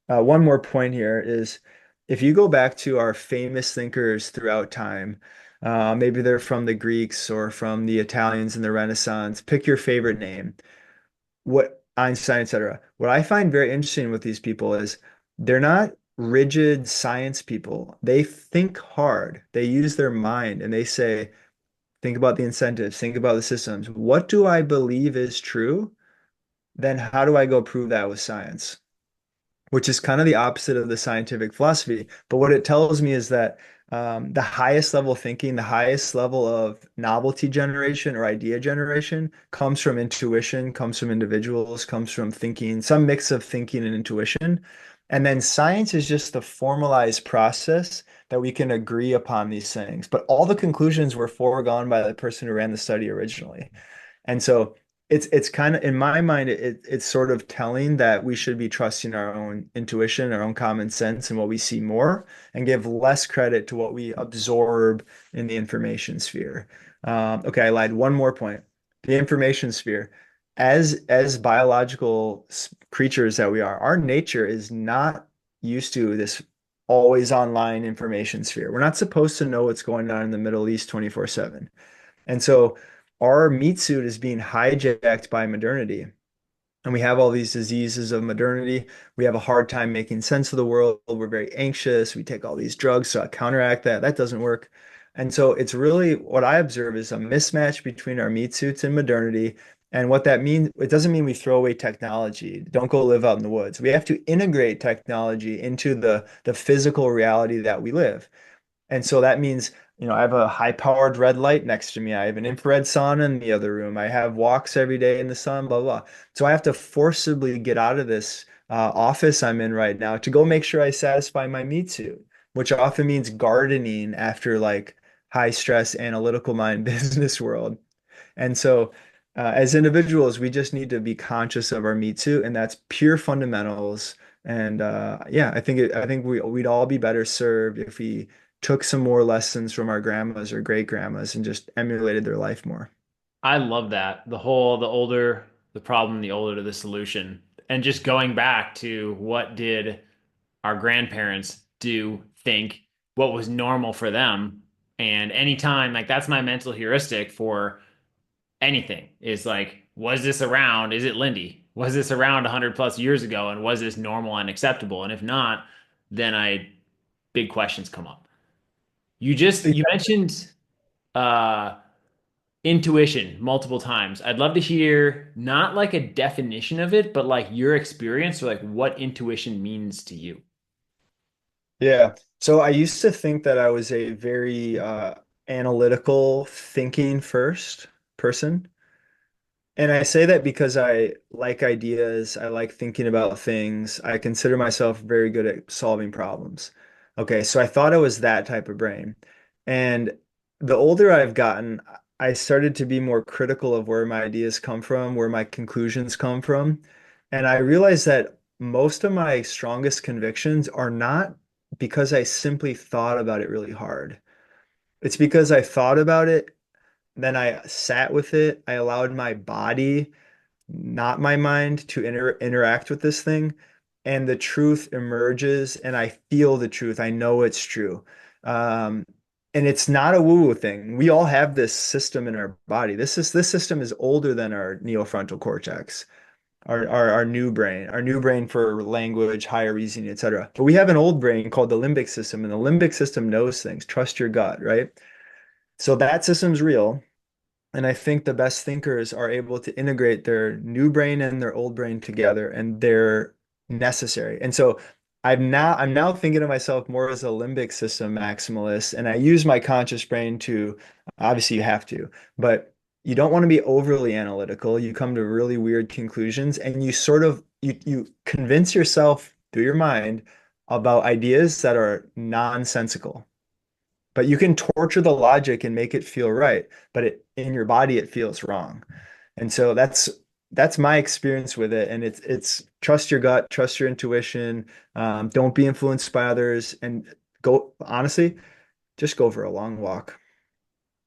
One more point here is if you go back to our famous thinkers throughout time, maybe they're from the Greeks or from the Italians in the Renaissance, pick your favorite name, what Einstein, etc. What I find very interesting with these people is they're not rigid science people. They think hard, they use their mind, and they say, think about the incentives, think about the systems. What do I believe is true? Then how do I go prove that with science? Which is kind of the opposite of the scientific philosophy. But what it tells me is that the highest level thinking, the highest level of novelty generation or idea generation comes from intuition, comes from individuals, comes from thinking, some mix of thinking and intuition. And then science is just the formalized process that we can agree upon these things. But all the conclusions were foregone by the person who ran the study originally. And so it's kind of in my mind it's sort of telling that we should be trusting our own intuition, our own common sense and what we see more and give less credit to what we absorb in the information sphere. Okay, I lied. One more point. The information sphere. As biological creatures that we are, our nature is not used to this always online information sphere. We're not supposed to know what's going on in the Middle East 24/7. And so our meat suit is being hijacked by modernity. And we have all these diseases of modernity. We have a hard time making sense of the world. We're very anxious. We take all these drugs to counteract that. That doesn't work. And so it's really what I observe is a mismatch between our meat suits and modernity. And what that means, it doesn't mean we throw away technology. Don't go live out in the woods. We have to integrate technology into the physical reality that we live. And so that means, I have a high-powered red light next to me. I have an infrared sauna in the other room. I have walks every day in the sun, blah, blah. So I have to forcibly get out of this office I'm in right now to go make sure I satisfy my meat suit, which often means gardening after like high stress analytical mind business world. And so, as individuals, we just need to be conscious of our meat suit, and that's pure fundamentals. And yeah, I think we'd all be better served if we took some more lessons from our grandmas or great grandmas and just emulated their life more. I love that. The older the problem, the older the solution. And just going back to what did our grandparents do, think, what was normal for them. And anytime, like that's my mental heuristic for anything is like, was this around? Is it Lindy? Was this around 100 plus years ago? And was this normal and acceptable? And if not, then big questions come up. You mentioned uh, intuition multiple times. I'd love to hear not like a definition of it, but like your experience or like what intuition means to you. Yeah. So I used to think that I was a very analytical thinking first person. And I say that because I like ideas, I like thinking about things. I consider myself very good at solving problems. Okay, so I thought I was that type of brain. And the older I've gotten, I started to be more critical of where my ideas come from, where my conclusions come from. And I realized that most of my strongest convictions are not because I simply thought about it really hard. It's because I thought about it, then I sat with it, I allowed my body, not my mind, to interact with this thing, and the truth emerges, and I feel the truth. I know it's true. Um, and it's not a woo-woo thing. We all have this system in our body. This system is older than our neofrontal cortex, our new brain, our new brain for language, higher reasoning, etc. But we have an old brain called the limbic system, and the limbic system knows things. Trust your gut, right? So that system's real. And I think the best thinkers are able to integrate their new brain and their old brain together, and they're necessary. And so I'm now thinking of myself more as a limbic system maximalist, and I use my conscious brain to, obviously you have to, but you don't want to be overly analytical. You come to really weird conclusions, and you sort of you convince yourself through your mind about ideas that are nonsensical. But you can torture the logic and make it feel right, but in your body it feels wrong. And so that's my experience with it. And it's trust your gut, trust your intuition, don't be influenced by others, and go honestly, just go for a long walk.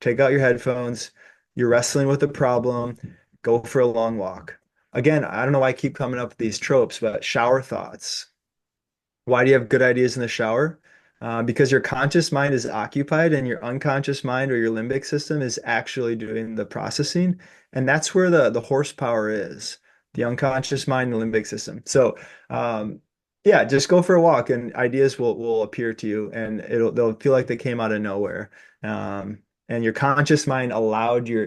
Take out your headphones. You're wrestling with a problem. Go for a long walk. Again, I don't know why I keep coming up with these tropes, but shower thoughts. Why do you have good ideas in the shower? Because your conscious mind is occupied and your unconscious mind or your limbic system is actually doing the processing. And that's where the horsepower is, the unconscious mind, the limbic system. So, yeah, just go for a walk and ideas will appear to you, and they'll feel like they came out of nowhere. And your conscious mind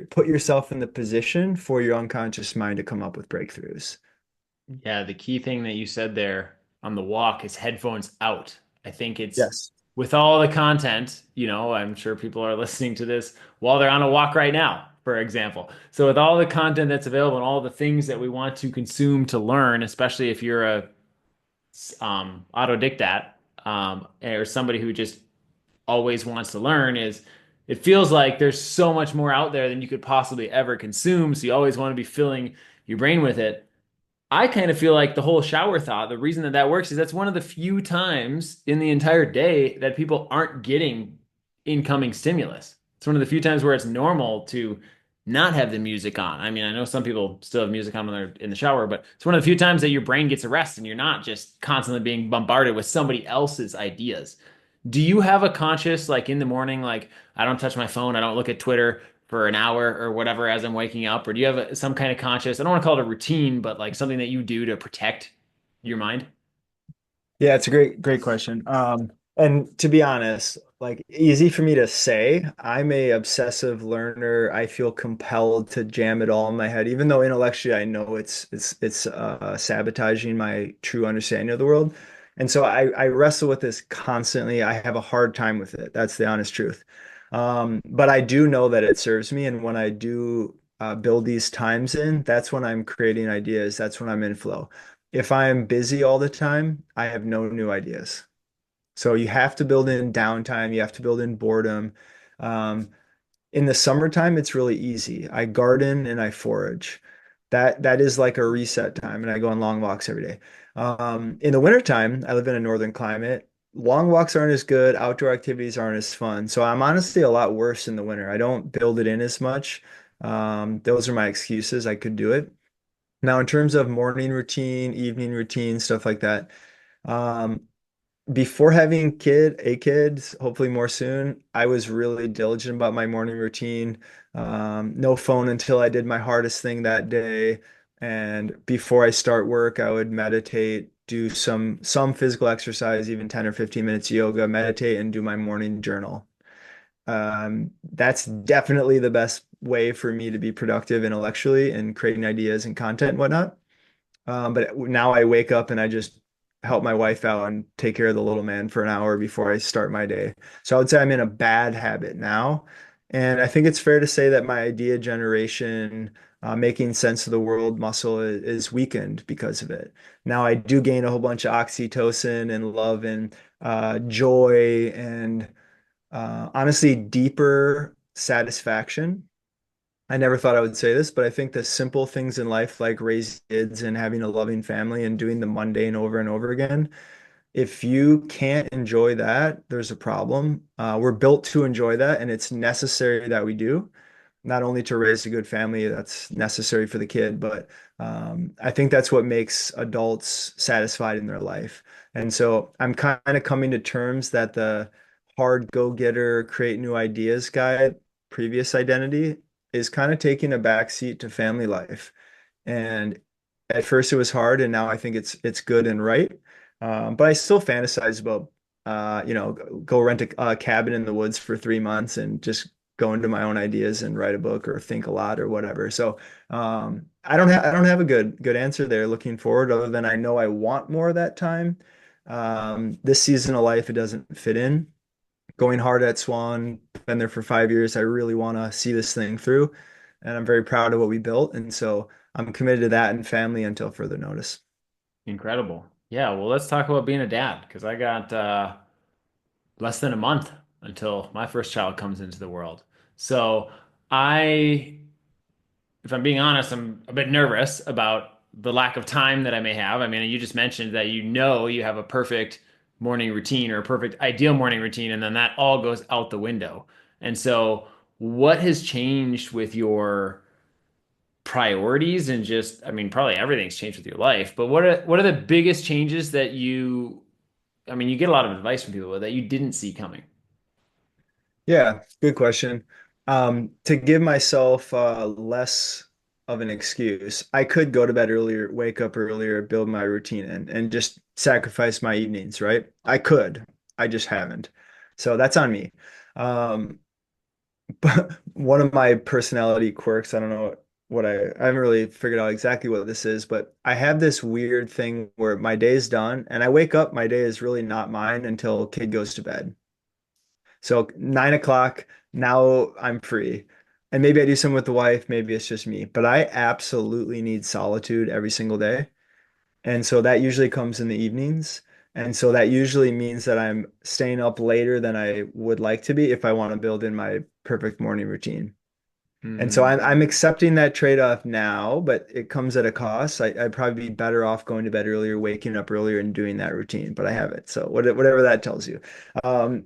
put yourself in the position for your unconscious mind to come up with breakthroughs. Yeah, the key thing that you said there on the walk is headphones out. I think it's Yes. with all the content, I'm sure people are listening to this while they're on a walk right now, for example. So with all the content that's available and all the things that we want to consume to learn, especially if you're a autodidact or somebody who just always wants to learn, is it feels like there's so much more out there than you could possibly ever consume. So you always want to be filling your brain with it. I kind of feel like the whole shower thought, the reason that that works is that's one of the few times in the entire day that people aren't getting incoming stimulus. It's one of the few times where it's normal to not have the music on. I mean, I know some people still have music on when they're in the shower, but it's one of the few times that your brain gets a rest and you're not just constantly being bombarded with somebody else's ideas. Do you have a conscious, like in the morning, like I don't touch my phone, I don't look at Twitter for an hour or whatever as I'm waking up? Or do you have some kind of conscious, I don't want to call it a routine, but like something that you do to protect your mind? Yeah, it's a great question. And to be honest, like easy for me to say, I'm a obsessive learner. I feel compelled to jam it all in my head, even though intellectually I know it's sabotaging my true understanding of the world. And so I wrestle with this constantly. I have a hard time with it. That's the honest truth. But I do know that it serves me, and when I do build these times in, that's when I'm creating ideas. That's when I'm in flow. If I'm busy all the time, I have no new ideas. So you have to build in downtime, you have to build in boredom. Um, in the summertime, it's really easy. I garden and I forage. That is like a reset time, and I go on long walks every day. In the wintertime, I live in a northern climate. Long walks aren't as good, outdoor activities aren't as fun. So I'm honestly a lot worse in the winter. I don't build it in as much. Those are my excuses. I could do it. Now, in terms of morning routine, evening routine, stuff like that, um, before having kids, hopefully more soon, I was really diligent about my morning routine. No phone until I did my hardest thing that day. And before I start work, I would meditate, do some physical exercise, even 10 or 15 minutes yoga, meditate, and do my morning journal. That's definitely the best way for me to be productive intellectually and creating ideas and content and whatnot. But now I wake up and I just help my wife out and take care of the little man for an hour before I start my day. So I would say I'm in a bad habit now. And I think it's fair to say that my idea generation, making sense of the world muscle is weakened because of it. Now I do gain a whole bunch of oxytocin and love and joy and honestly deeper satisfaction. I never thought I would say this, but I think the simple things in life, like raising kids and having a loving family and doing the mundane over and over again, if you can't enjoy that, there's a problem. We're built to enjoy that, and it's necessary that we do, not only to raise a good family that's necessary for the kid, but I think that's what makes adults satisfied in their life. And so I'm kind of coming to terms that the hard go-getter, create new ideas guy, previous identity, is kind of taking a back seat to family life. And at first it was hard, and now I think it's good and right. But I still fantasize about go rent a cabin in the woods for 3 months and just go into my own ideas and write a book or think a lot or whatever. So I don't have a good answer there looking forward, other than I know I want more of that time. This season of life, it doesn't fit in. Going hard at Swan, been there for 5 years. I really want to see this thing through, and I'm very proud of what we built. And so I'm committed to that and family until further notice. Incredible. Yeah, well, let's talk about being a dad because I got less than a month until my first child comes into the world. So I, if I'm being honest, I'm a bit nervous about the lack of time that I may have. I mean, you just mentioned that you know you have a perfect morning routine or a perfect ideal morning routine, and then that all goes out the window. And so, what has changed with your priorities and just, I mean, probably everything's changed with your life, but what are the biggest changes that you, I mean, you get a lot of advice from people that you didn't see coming. Yeah, good question. To give myself less of an excuse, I could go to bed earlier, wake up earlier, build my routine in, and just sacrifice my evenings, right? I could. I just haven't. So that's on me. Um, but one of my personality quirks, I don't know what I haven't really figured out exactly what this is, but I have this weird thing where my day is done and I wake up, my day is really not mine until kid goes to bed. So 9 o'clock, now I'm free. And maybe I do some with the wife, maybe it's just me, but I absolutely need solitude every single day. And so that usually comes in the evenings. And so that usually means that I'm staying up later than I would like to be if I want to build in my perfect morning routine. And so Hmm. I'm accepting that trade-off now, but it comes at a cost. I'd probably be better off going to bed earlier, waking up earlier, and doing that routine, but I have it. So whatever that tells you. Um,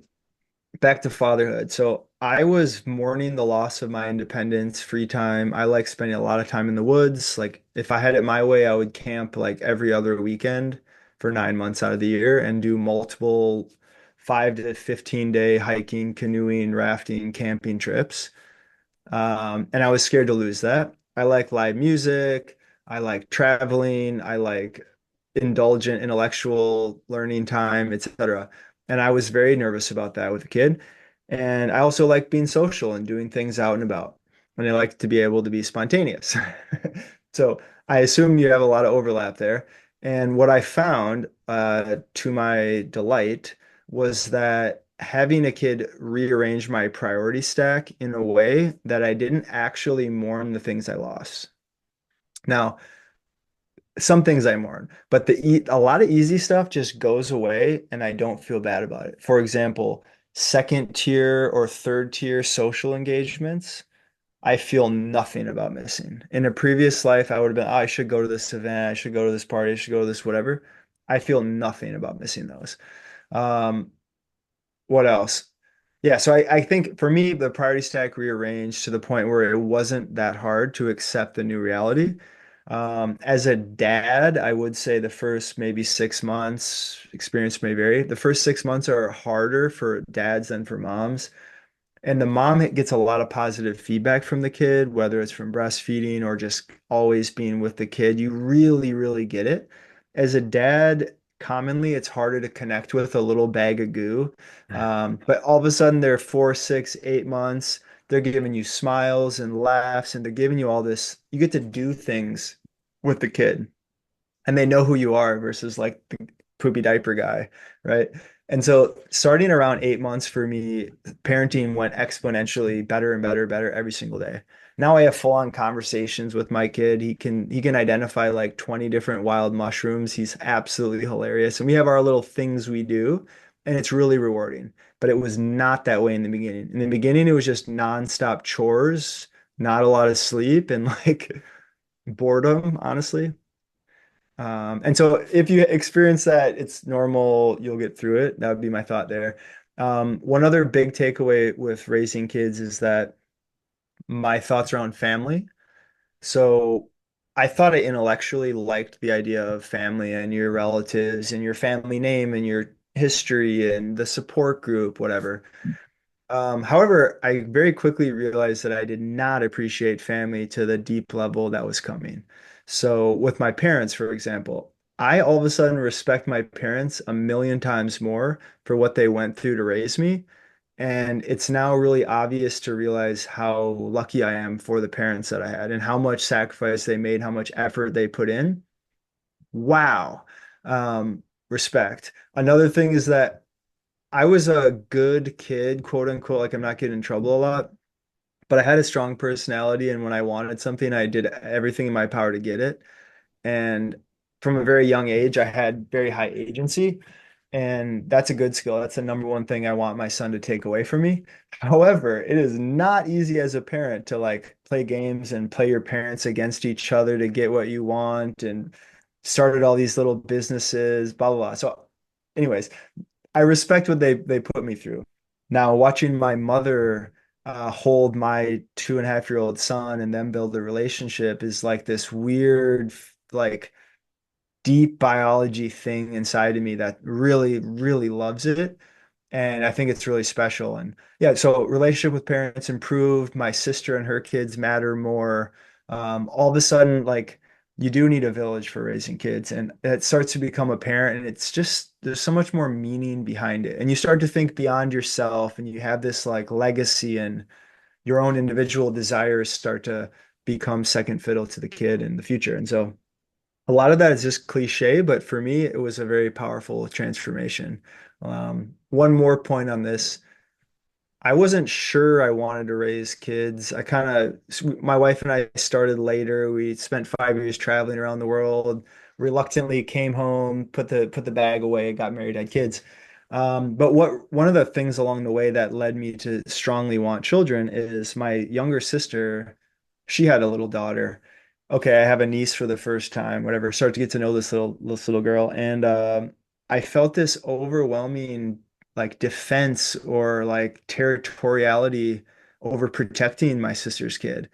Back to fatherhood. So I was mourning the loss of my independence, free time. I like spending a lot of time in the woods. Like if I had it my way, I would camp like every other weekend for 9 months out of the year and do multiple 5 to 15 day hiking, canoeing, rafting, camping trips. And I was scared to lose that. I like live music. I like traveling. I like indulgent intellectual learning time, etc. And I was very nervous about that with a kid. And I also like being social and doing things out and about. And I like to be able to be spontaneous. So I assume you have a lot of overlap there. And what I found, to my delight, was that having a kid rearrange my priority stack in a way that I didn't actually mourn the things I lost. Now, some things I mourn, but a lot of easy stuff just goes away and I don't feel bad about it. For example, second tier or third tier social engagements, I feel nothing about missing. In a previous life, I would have been, oh, I should go to this event, I should go to this party, I should go to this whatever. I feel nothing about missing those. Um, what else? Yeah, so I think for me, the priority stack rearranged to the point where it wasn't that hard to accept the new reality. As a dad, I would say the first maybe 6 months, experience may vary. The first 6 months are harder for dads than for moms. And the mom gets a lot of positive feedback from the kid, whether it's from breastfeeding or just always being with the kid. You really, really get it. As a dad, commonly it's harder to connect with a little bag of goo. But all of a sudden they're 4, 6, 8 months. They're giving you smiles and laughs, and they're giving you all this. You get to do things with the kid and they know who you are versus like the poopy diaper guy, right? And so starting around 8 months for me, parenting went exponentially better and better, better every single day. Now I have full-on conversations with my kid. He can identify like 20 different wild mushrooms. He's absolutely hilarious. And we have our little things we do, and it's really rewarding. But it was not that way in the beginning. In the beginning, it was just nonstop chores, not a lot of sleep, and like boredom, honestly. And so if you experience that, it's normal, you'll get through it. That would be my thought there. One other big takeaway with raising kids is that my thoughts around family. So I thought I intellectually liked the idea of family and your relatives and your family name and your history and the support group, whatever. However, I very quickly realized that I did not appreciate family to the deep level that was coming. So, with my parents, for example, I all of a sudden respect my parents a million times more for what they went through to raise me. And it's now really obvious to realize how lucky I am for the parents that I had and how much sacrifice they made, how much effort they put in. Wow. Respect. Another thing is that I was a good kid, quote unquote, like I'm not getting in trouble a lot, but I had a strong personality. And when I wanted something, I did everything in my power to get it. And from a very young age, I had very high agency. And that's a good skill. That's the number one thing I want my son to take away from me. However, it is not easy as a parent to like play games and play your parents against each other to get what you want and started all these little businesses, blah, blah, blah. So, anyways, I respect what they put me through. Now, watching my mother hold my 2.5-year-old son and them build a relationship is like this weird, like deep biology thing inside of me that really, really loves it. And I think it's really special. And yeah, so relationship with parents improved. My sister and her kids matter more. All of a sudden, like you do need a village for raising kids, and it starts to become apparent. And it's just there's so much more meaning behind it. And you start to think beyond yourself, and you have this like legacy, and your own individual desires start to become second fiddle to the kid in the future. And so a lot of that is just cliche, but for me, it was a very powerful transformation. One more point on this. I wasn't sure I wanted to raise kids. My wife and I started later. We spent 5 years traveling around the world, reluctantly came home, put the bag away, got married, had kids. But one of the things along the way that led me to strongly want children is my younger sister, she had a little daughter. Okay, I have a niece for the first time, whatever. Start to get to know this little girl, and I felt this overwhelming like defense or like territoriality over protecting my sister's kid.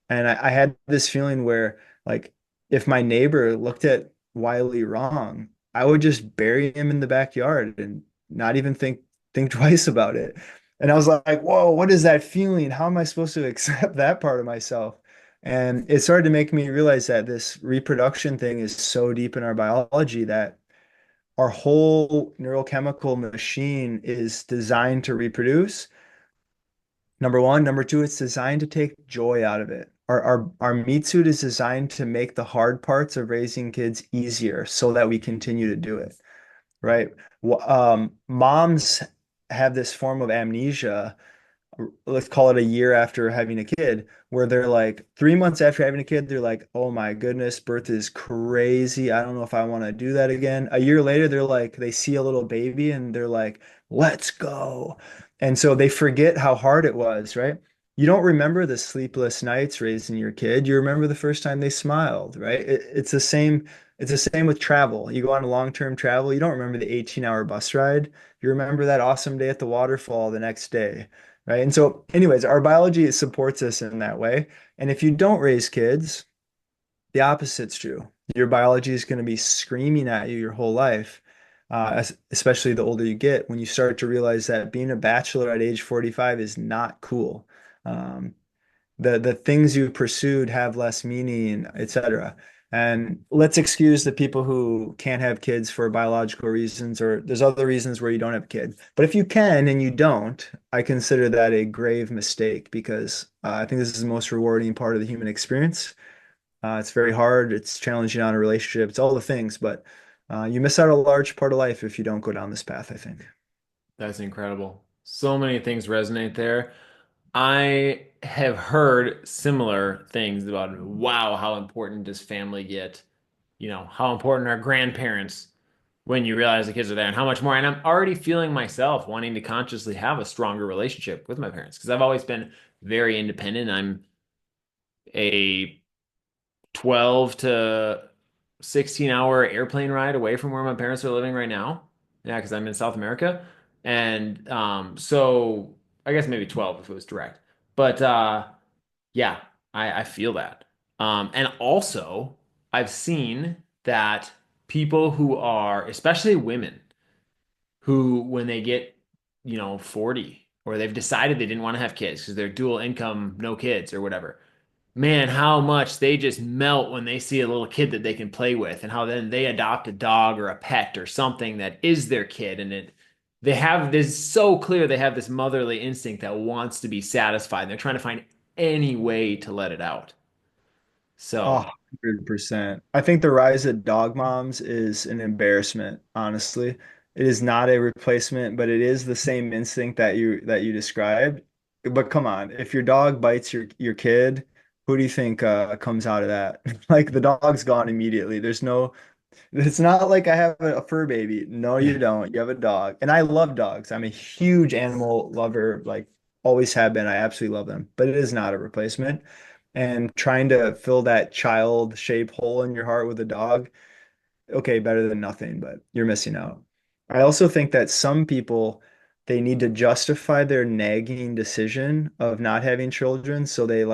And I had this feeling where like if my neighbor looked at Wiley wrong, I would just bury him in the backyard and not even think twice about it. And I was like, whoa, what is that feeling? How am I supposed to accept that part of myself? And it started to make me realize that this reproduction thing is so deep in our biology that our whole neurochemical machine is designed to reproduce. Number one. Number two, it's designed to take joy out of it. Our meat suit is designed to make the hard parts of raising kids easier so that we continue to do it, right? Moms have this form of amnesia, let's call it a year after having a kid, where they're like 3 months after having a kid, they're like, oh my goodness, birth is crazy. I don't know if I want to do that again. A year later, they're like, they see a little baby and they're like, let's go. And so they forget how hard it was, right? You don't remember the sleepless nights raising your kid. You remember the first time they smiled, right? It's the same. It's the same with travel. You go on a long-term travel, you don't remember the 18-hour bus ride. You remember that awesome day at the waterfall the next day, right? And so, anyways, our biology supports us in that way. And if you don't raise kids, The opposite's true. Your biology is going to be screaming at you your whole life, especially the older you get, when you start to realize that being a bachelor at age 45 is not cool. Um, the things you pursued have less meaning, etc. And let's excuse the people who can't have kids for biological reasons, or there's other reasons where you don't have a kid. But if you can and you don't, I consider that a grave mistake because I think this is the most rewarding part of the human experience. It's very hard, it's challenging on a relationship, it's all the things, but you miss out a large part of life if you don't go down this path, I think. That's incredible. So many things resonate there. I have heard similar things about, wow, how important does family get? How important are grandparents when you realize the kids are there and how much more. And I'm already feeling myself wanting to consciously have a stronger relationship with my parents because I've always been very independent. I'm a 12 to 16-hour airplane ride away from where my parents are living right now. Yeah, because I'm in South America. And so I guess maybe 12 if it was direct. But yeah, I feel that. And also, I've seen that people who are, especially women, who when they get, 40 or they've decided they didn't want to have kids because they're dual income, no kids or whatever, man, how much they just melt when they see a little kid that they can play with, and how then they adopt a dog or a pet or something that is their kid, and they have this so clear they have this motherly instinct that wants to be satisfied, and they're trying to find any way to let it out. Oh, So 100%. I think the rise of dog moms is an embarrassment, honestly. It is not a replacement, but it is the same instinct that you described. But come on, if your dog bites your kid, who do you think comes out of that? Like the dog's gone immediately. There's no It's not like I have a fur baby. No, you don't. You have a dog. And I love dogs. I'm a huge animal lover, like always have been. I absolutely love them, but it is not a replacement. And trying to fill that child-shaped hole in your heart with a dog, okay, better than nothing, but you're missing out. I also think that some people, they need to justify their nagging decision of not having children. So they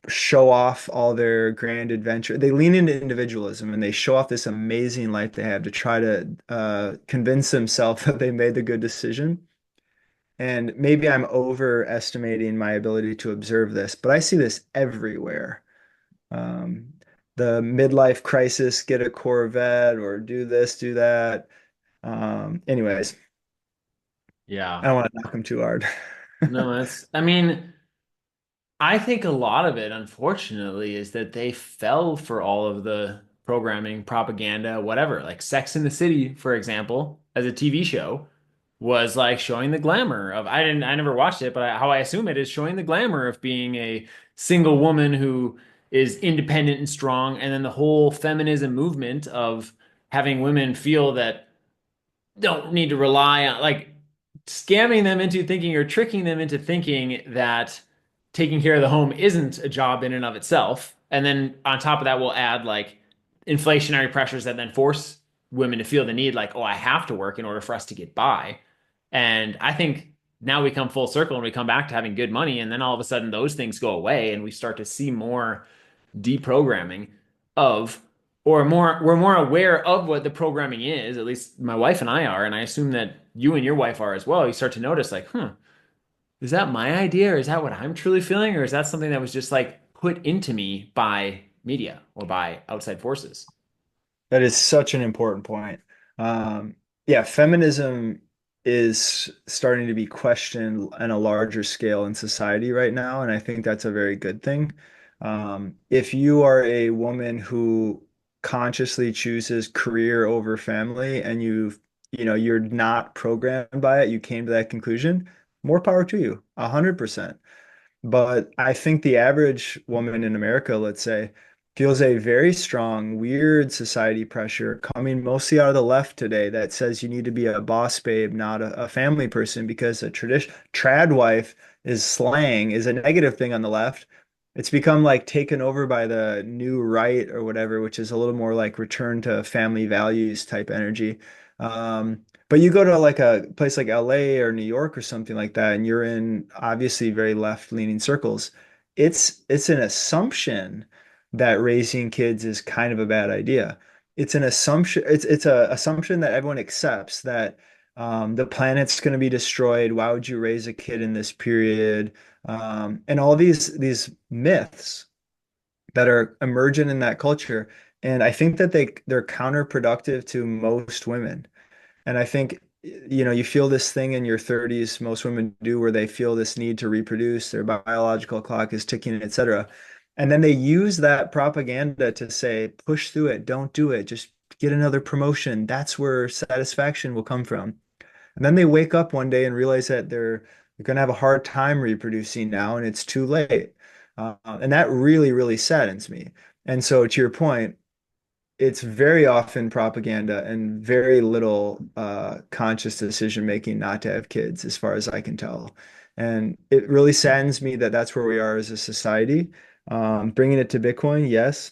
show off all their grand adventure. They lean into individualism and they show off this amazing life they have to try to convince themselves that they made the good decision. And maybe I'm overestimating my ability to observe this, but I see this everywhere. Um, the midlife crisis, get a Corvette or do this, do that. Anyways, I yeah, don't want to knock them too hard. no, I mean, I think a lot of it, unfortunately, is that they fell for all of the programming, propaganda, whatever. Like Sex in the City, for example, as a TV show, was like showing the glamour of, I never watched it, but how I assume it is showing the glamour of being a single woman who is independent and strong. And then the whole feminism movement of having women feel that don't need to rely on, like, scamming them into thinking or tricking them into thinking that taking care of the home isn't a job in and of itself. And then on top of that, we'll add like inflationary pressures that then force women to feel the need, like, oh, I have to work in order for us to get by. And I think now we come full circle and we come back to having good money. And then all of a sudden, those things go away and we start to see more deprogramming of, or more, we're more aware of what the programming is. At least my wife and I are, and I assume that you and your wife are as well. You start to notice like, is that my idea, or is that what I'm truly feeling, or is that something that was just like put into me by media or by outside forces? That is such an important point. Um, yeah, feminism is starting to be questioned on a larger scale in society right now, and I think that's a very good thing. If you are a woman who consciously chooses career over family and you're not programmed by it, you came to that conclusion, more power to you, 100%. But I think the average woman in America, let's say, feels a very strong, weird society pressure coming mostly out of the left today that says you need to be a boss babe, not a family person, because a trad wife is slang, is a negative thing on the left. It's become like taken over by the new right or whatever, which is a little more like return to family values type energy. But you go to like a place like LA or New York or something like that, and you're in obviously very left-leaning circles. It's an assumption. that raising kids is kind of a bad idea. It's an assumption. It's a assumption that everyone accepts that the planet's going to be destroyed. Why would you raise a kid in this period? And all these myths that are emergent in that culture. And I think that they're counterproductive to most women. And I think, you feel this thing in your 30s, most women do, where they feel this need to reproduce, their biological clock is ticking, etc. And then they use that propaganda to say, push through it, don't do it, just get another promotion. That's where satisfaction will come from. And then they wake up one day and realize that they're going to have a hard time reproducing now, and it's too late. And that really, really saddens me. And so, to your point, it's very often propaganda and very little conscious decision making not to have kids, as far as I can tell. And it really saddens me that that's where we are as a society. Bringing it to Bitcoin, yes.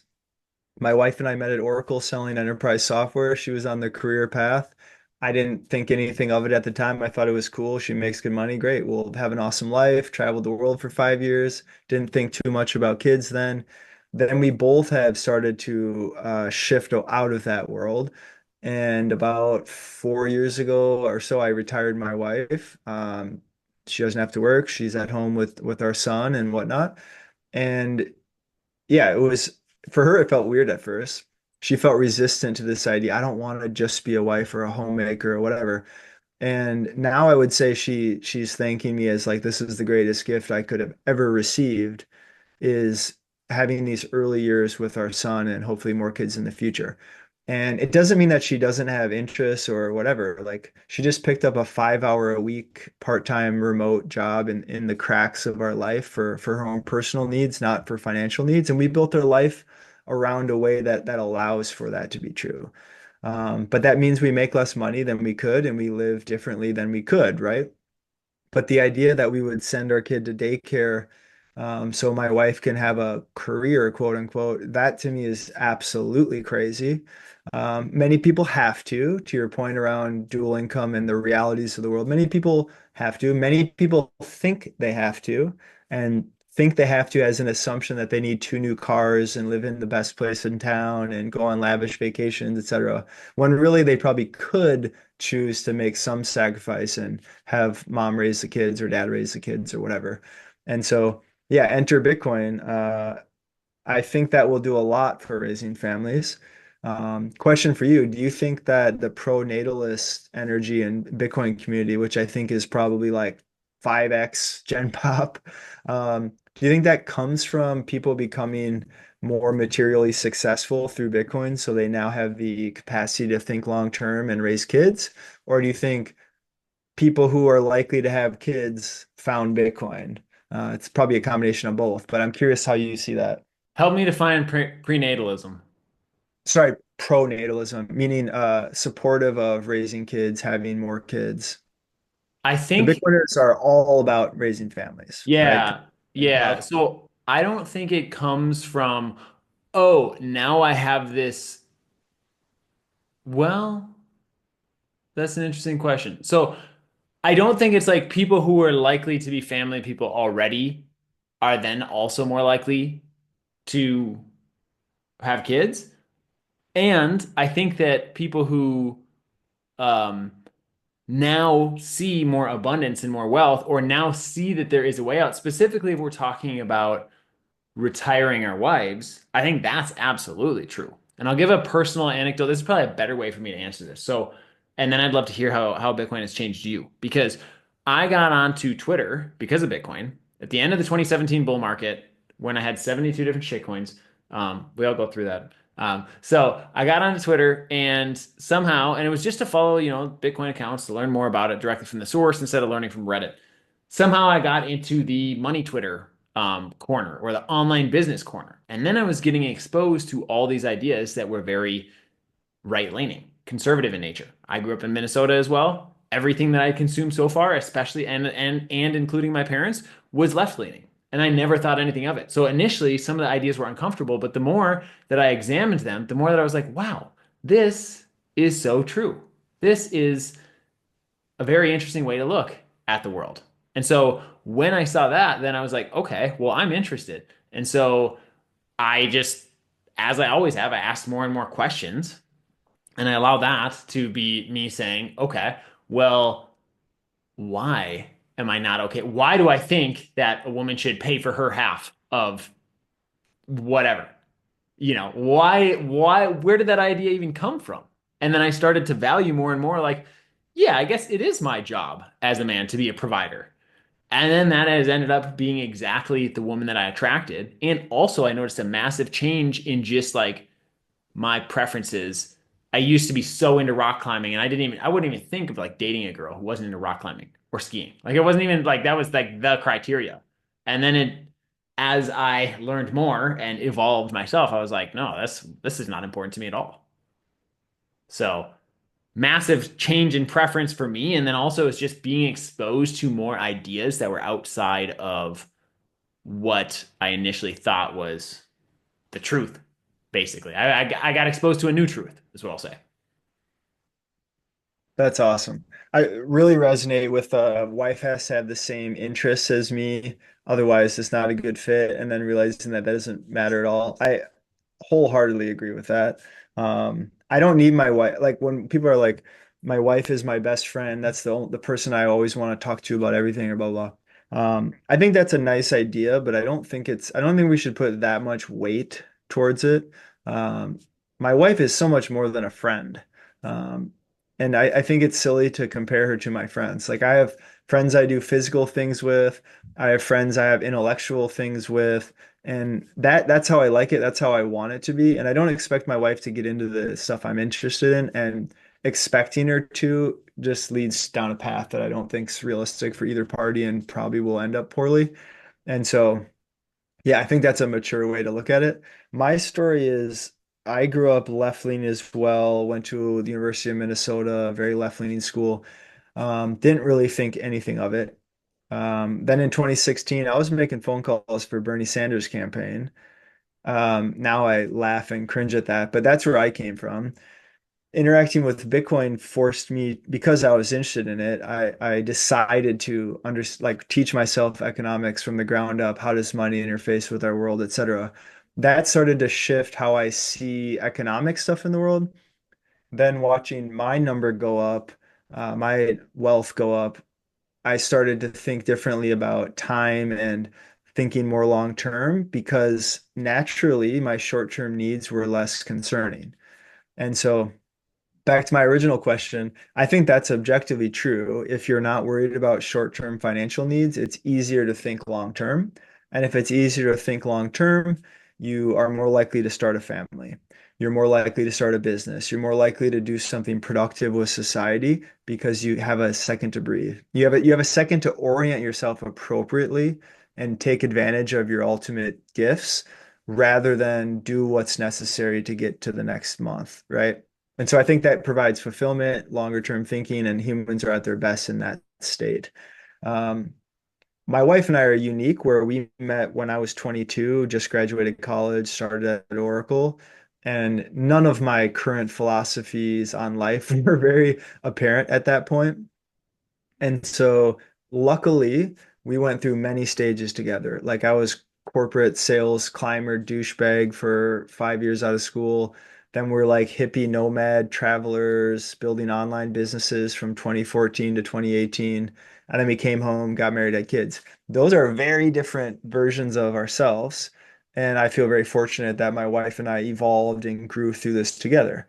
My wife and I met at Oracle selling enterprise software. She was on the career path. I didn't think anything of it at the time. I thought it was cool. She makes good money. Great. We'll have an awesome life. Traveled the world for 5 years. Didn't think too much about kids then. Then we both have started to shift out of that world. And about 4 years ago or so, I retired my wife. She doesn't have to work. She's at home with our son and whatnot. And yeah, it was for her, it felt weird at first. She felt resistant to this idea. I don't want to just be a wife or a homemaker or whatever. And now I would say she's thanking me as like this is the greatest gift I could have ever received is having these early years with our son and hopefully more kids in the future. And it doesn't mean that she doesn't have interests or whatever. Like she just picked up a 5 hour a week part-time remote job in the cracks of our life for her own personal needs, not for financial needs. And we built her life around a way that allows for that to be true. But that means we make less money than we could and we live differently than we could, right? But the idea that we would send our kid to daycare so my wife can have a career, quote unquote, that to me is absolutely crazy. Many people have to your point around dual income and the realities of the world. Many people have to. Many people think they have to, and think they have to as an assumption that they need two new cars and live in the best place in town and go on lavish vacations, etc. When really they probably could choose to make some sacrifice and have mom raise the kids or dad raise the kids or whatever. And so, yeah, enter Bitcoin. I think that will do a lot for raising families. Question for you. Do you think that the pro-natalist energy in Bitcoin community, which I think is probably like 5x Gen Pop, do you think that comes from people becoming more materially successful through Bitcoin so they now have the capacity to think long term and raise kids? Or do you think people who are likely to have kids found Bitcoin? It's probably a combination of both, but I'm curious how you see that. Help me define prenatalism. Sorry, pro-natalism, meaning supportive of raising kids, having more kids. I The think, Bitcoiners are all about raising families, right? yeah, yeah. Yep. So I don't think it comes from, oh, now I have this. Well, that's an interesting question. So I don't think it's like people who are likely to be family people already are then also more likely to have kids. And I think that people who um, now see more abundance and more wealth, or now see that there is a way out, specifically if we're talking about retiring our wives, I think that's absolutely true. And I'll give a personal anecdote. This is probably a better way for me to answer this. So, and then I'd love to hear how Bitcoin has changed you because I got onto Twitter because of Bitcoin at the end of the 2017 bull market when I had 72 different shitcoins. We all go through that. So I got onto Twitter and somehow, and it was just to follow, Bitcoin accounts to learn more about it directly from the source instead of learning from Reddit. Somehow I got into the money Twitter corner or the online business corner. And then I was getting exposed to all these ideas that were very right leaning, conservative in nature. I grew up in Minnesota as well. Everything that I consumed so far, especially and including my parents, was left leaning. And I never thought anything of it. So initially, some of the ideas were uncomfortable, but the more that I examined them, the more that I was like, wow, this is so true. This is a very interesting way to look at the world. And so when I saw that, then I was like, okay, well, I'm interested. And so I just as I always have, I asked more and more questions. And I allow that to be me saying, okay, well, why am I not okay? Why do I think that a woman should pay for her half of whatever? Where did that idea even come from? And then I started to value more and more like, yeah, I guess it is my job as a man to be a provider. And then that has ended up being exactly the woman that I attracted. And also, I noticed a massive change in just like my preferences. I used to be so into rock climbing, and I wouldn't even think of like dating a girl who wasn't into rock climbing or skiing. Like it wasn't even like that was like the criteria. And then as I learned more and evolved myself, I was like, no, this is not important to me at all. So massive change in preference for me. And then also it's just being exposed to more ideas that were outside of what I initially thought was the truth, basically. I got exposed to a new truth, is what I'll say. That's awesome. I really resonate with wife has to have the same interests as me. Otherwise, it's not a good fit. And then realizing that doesn't matter at all. I wholeheartedly agree with that. I don't need my wife. Like when people are like, my wife is my best friend. That's the person I always want to talk to about everything or blah, blah. I think that's a nice idea, but I don't think we should put that much weight towards it. Um, my wife is so much more than a friend. Um, and I think it's silly to compare her to my friends. Like I have friends I do physical things with. I have friends I have intellectual things with. And that's how I like it. That's how I want it to be. And I don't expect my wife to get into the stuff I'm interested in. And expecting her to just leads down a path that I don't think is realistic for either party and probably will end up poorly. And so yeah, I think that's a mature way to look at it. My story is I grew up left-leaning as well, went to the University of Minnesota, very left-leaning school. Didn't really think anything of it. Then in 2016, I was making phone calls for Bernie Sanders' campaign. Now I laugh and cringe at that, but that's where I came from. Interacting with Bitcoin forced me, because I was interested in it, I decided to like teach myself economics from the ground up. How does money interface with our world, etc. That started to shift how I see economic stuff in the world. Then watching my number go up, my wealth go up, I started to think differently about time and thinking more long term because naturally my short term needs were less concerning. And so back to my original question, I think that's objectively true. If you're not worried about short-term financial needs, it's easier to think long-term. And if it's easier to think long-term, you are more likely to start a family. You're more likely to start a business. You're more likely to do something productive with society because you have a second to breathe. You have a second to orient yourself appropriately and take advantage of your ultimate gifts rather than do what's necessary to get to the next month, right? And so I think that provides fulfillment, longer term thinking, and humans are at their best in that state. Um, my wife and I are unique where we met when I was 22, just graduated college, started at Oracle, and none of my current philosophies on life were very apparent at that point. And so luckily, we went through many stages together. Like I was corporate sales climber douchebag for 5 years out of school. Then we're like hippie nomad travelers building online businesses from 2014 to 2018. And then we came home, got married, had kids. Those are very different versions of ourselves. And I feel very fortunate that my wife and I evolved and grew through this together.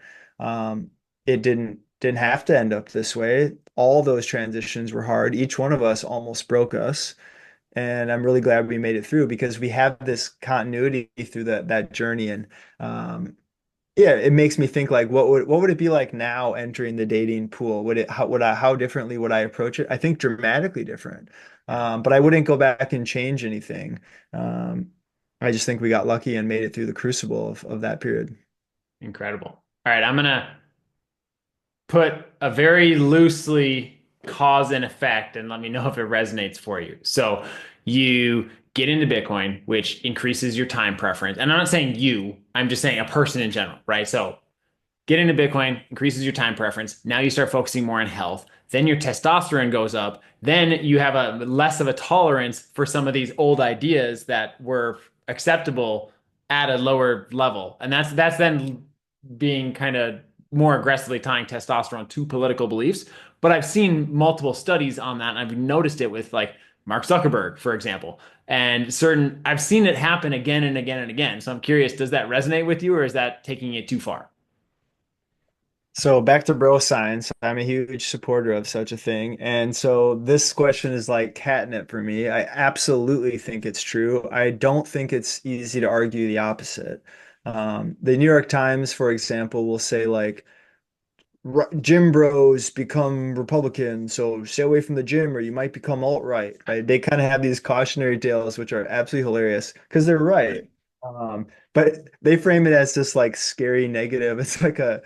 It didn't have to end up this way. All those transitions were hard. Each one of us almost broke us. And I'm really glad we made it through because we have this continuity through that journey. And yeah, it makes me think like what would it be like now entering the dating pool? How differently would I approach it? I think dramatically different. But I wouldn't go back and change anything. Um, I just think we got lucky and made it through the crucible of that period. Incredible. All right, I'm gonna put a very loosely cause and effect and let me know if it resonates for you. So you get into Bitcoin, which increases your time preference. And I'm not saying you, I'm just saying a person in general, right? So get into Bitcoin, increases your time preference. Now you start focusing more on health. Then your testosterone goes up. Then you have a less of a tolerance for some of these old ideas that were acceptable at a lower level. And that's then being kind of more aggressively tying testosterone to political beliefs. But I've seen multiple studies on that, and I've noticed it with like Mark Zuckerberg, for example. And I've seen it happen again and again and again. So I'm curious, does that resonate with you, or is that taking it too far? So back to bro science. I'm a huge supporter of such a thing. And so this question is like catnip for me. I absolutely think it's true. I don't think it's easy to argue the opposite. The New York Times, for example, will say like gym bros become Republicans, so stay away from the gym or you might become alt-right, right? They kind of have these cautionary tales, which are absolutely hilarious because they're right. But they frame it as this like scary negative. It's like a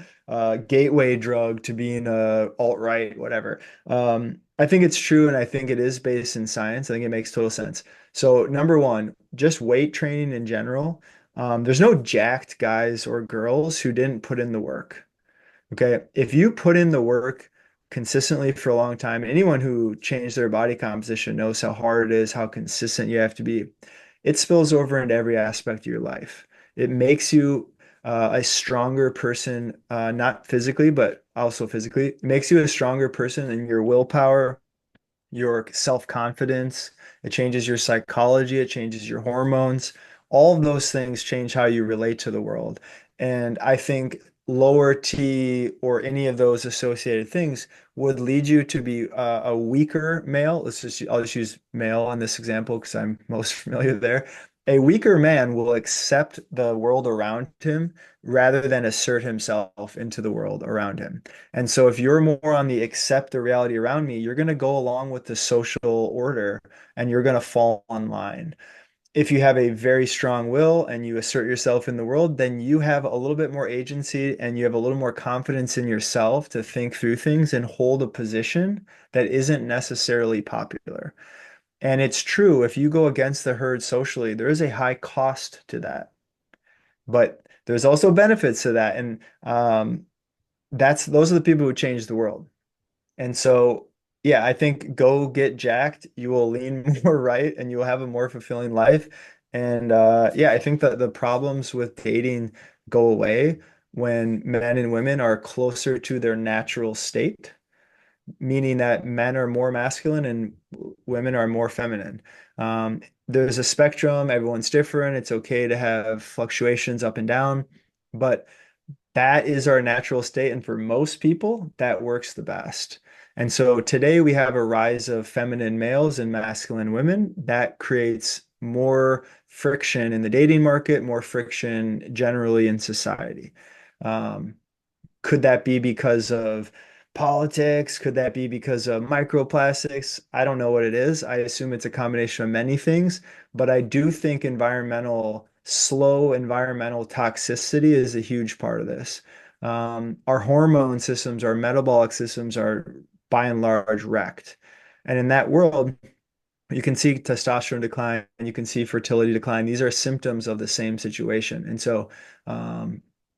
gateway drug to being alt-right, whatever. I think it's true, and I think it is based in science. I think it makes total sense. So number one, just weight training in general. There's no jacked guys or girls who didn't put in the work. Okay. If you put in the work consistently for a long time, anyone who changed their body composition knows how hard it is, how consistent you have to be. It spills over into every aspect of your life. It makes you a stronger person, not physically, but also physically. It makes you a stronger person in your willpower, your self-confidence. It changes your psychology. It changes your hormones. All of those things change how you relate to the world. And I think lower T or any of those associated things would lead you to be a weaker male. I'll just use male in this example because I'm most familiar there. A weaker man will accept the world around him rather than assert himself into the world around him. And so if you're more on the accept the reality around me, you're going to go along with the social order and you're going to fall in line. If you have a very strong will and you assert yourself in the world, then you have a little bit more agency and you have a little more confidence in yourself to think through things and hold a position that isn't necessarily popular. And it's true, if you go against the herd socially, there is a high cost to that. But there's also benefits to that. And those are the people who change the world. And so, yeah, I think go get jacked. You will lean more right and you will have a more fulfilling life. And yeah, I think that the problems with dating go away when men and women are closer to their natural state, meaning that men are more masculine and women are more feminine. There's a spectrum, everyone's different. It's okay to have fluctuations up and down, but that is our natural state. And for most people, that works the best. And so today we have a rise of feminine males and masculine women that creates more friction in the dating market, more friction generally in society. Um, could that be because of politics? Could that be because of microplastics? I don't know what it is. I assume it's a combination of many things, but I do think slow environmental toxicity is a huge part of this. Our hormone systems, our metabolic systems are by and large wrecked. And in that world, you can see testosterone decline and you can see fertility decline. These are symptoms of the same situation. And so,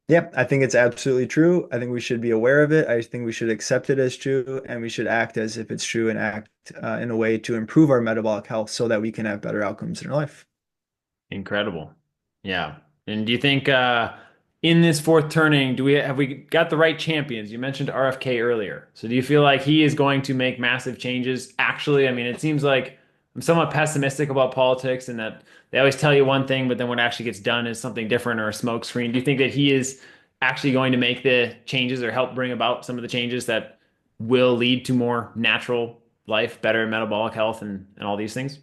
yeah, I think it's absolutely true. I think we should be aware of it. I think we should accept it as true and we should act as if it's true and act in a way to improve our metabolic health so that we can have better outcomes in our life. Incredible. Yeah. And do you think in this fourth turning, do we have we got the right champions? You mentioned RFK earlier. So do you feel like he is going to make massive changes? Actually, I mean, it seems like I'm somewhat pessimistic about politics and that they always tell you one thing, but then what actually gets done is something different or a smokescreen. Do you think that he is actually going to make the changes or help bring about some of the changes that will lead to more natural life, better metabolic health, and all these things?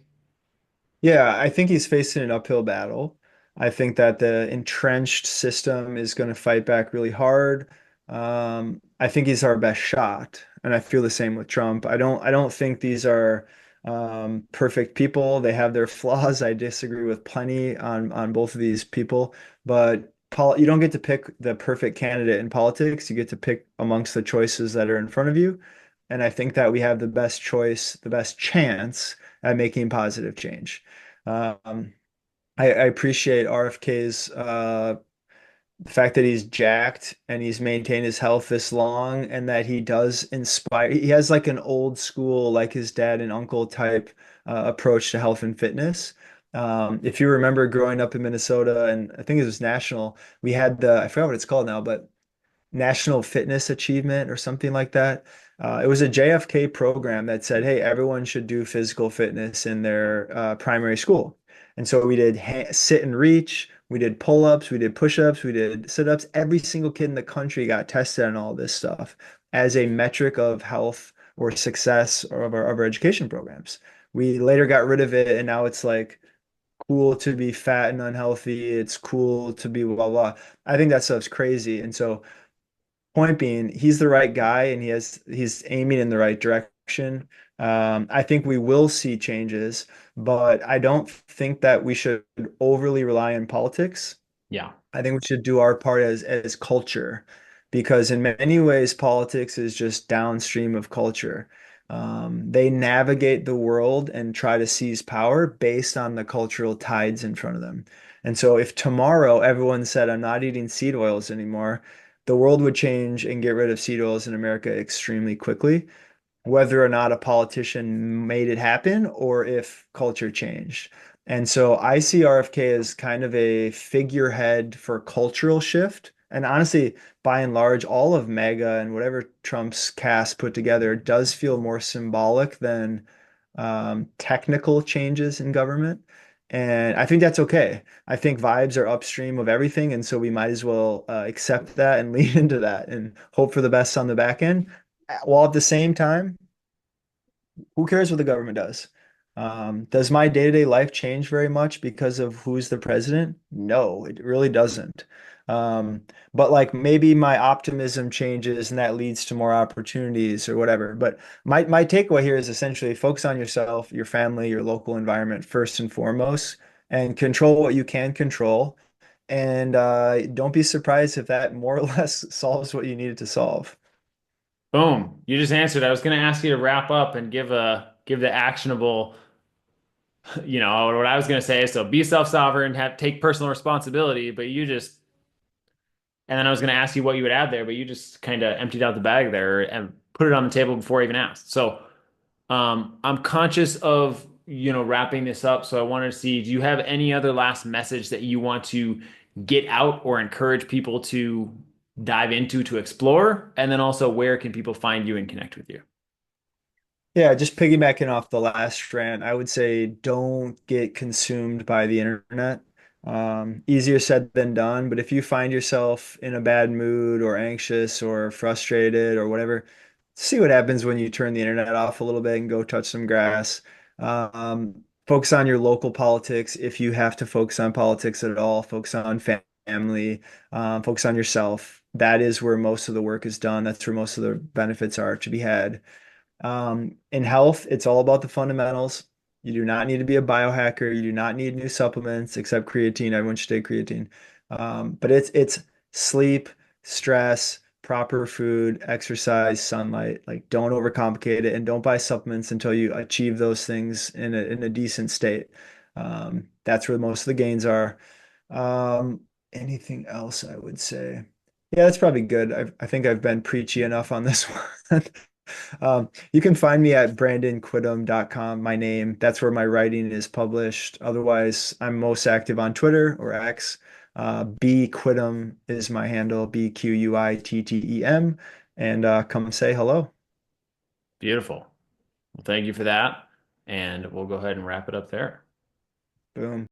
Yeah, I think he's facing an uphill battle. I think that the entrenched system is going to fight back really hard. I think he's our best shot, and I feel the same with Trump. I don't think these are perfect people. They have their flaws. I disagree with plenty on both of these people, but you don't get to pick the perfect candidate in politics. You get to pick amongst the choices that are in front of you, and I think that we have the best choice, the best chance at making positive change. Um, I appreciate RFK's the fact that he's jacked and he's maintained his health this long and that he does inspire. He has like an old school, like his dad and uncle type approach to health and fitness. If you remember growing up in Minnesota, and I think it was national, we had the, I forgot what it's called now, but National Fitness Achievement or something like that. It was a JFK program that said, hey, everyone should do physical fitness in their primary school. And so we did sit and reach, we did pull-ups, we did push-ups, we did sit-ups. Every single kid in the country got tested on all this stuff as a metric of health or success of our education programs. We later got rid of it, and now it's like cool to be fat and unhealthy. It's cool to be blah blah. I think that stuff's crazy. And so point being, he's the right guy and he's aiming in the right direction. I think we will see changes, but I don't think that we should overly rely on politics. Yeah. I think we should do our part as culture, because in many ways politics is just downstream of culture. They navigate the world and try to seize power based on the cultural tides in front of them. And so if tomorrow everyone said, I'm not eating seed oils anymore, the world would change and get rid of seed oils in America extremely quickly, whether or not a politician made it happen or if culture changed. And so I see RFK as kind of a figurehead for cultural shift. And honestly, by and large, all of MAGA and whatever Trump's cast put together does feel more symbolic than technical changes in government. And I think that's okay. I think vibes are upstream of everything. And so we might as well accept that and lean into that and hope for the best on the back end, while at the same time, who cares what the government does? Does my day-to-day life change very much because of who's the president? No, it really doesn't. Um, but like maybe my optimism changes and that leads to more opportunities or whatever. But my takeaway here is essentially focus on yourself, your family, your local environment first and foremost, and control what you can control. And don't be surprised if that more or less solves what you needed to solve. Boom. You just answered. I was going to ask you to wrap up and give the actionable, what I was going to say is so be self-sovereign, have take personal responsibility, but you just and then I was going to ask you what you would add there, but you just kind of emptied out the bag there and put it on the table before I even asked. So, I'm conscious of, wrapping this up. So I wanted to see, do you have any other last message that you want to get out or encourage people to dive into to explore? And then also, where can people find you and connect with you? Yeah, just piggybacking off the last rant, I would say don't get consumed by the internet. Easier said than done, but if you find yourself in a bad mood or anxious or frustrated or whatever, see what happens when you turn the internet off a little bit and go touch some grass. Focus on your local politics if you have to focus on politics at all. Focus on family, focus on yourself. That is where most of the work is done. That's where most of the benefits are to be had. In health, it's all about the fundamentals. You do not need to be a biohacker. You do not need new supplements except creatine. Everyone should take creatine. But it's sleep, stress, proper food, exercise, sunlight. Like don't overcomplicate it and don't buy supplements until you achieve those things in a decent state. That's where most of the gains are. Anything else I would say? Yeah, that's probably good. I think I've been preachy enough on this one. You can find me at brandonquittem.com, my name. That's where my writing is published. Otherwise, I'm most active on Twitter or X. B Quittem is my handle, BQUITTEM. And come say hello. Beautiful. Well, thank you for that. And we'll go ahead and wrap it up there. Boom.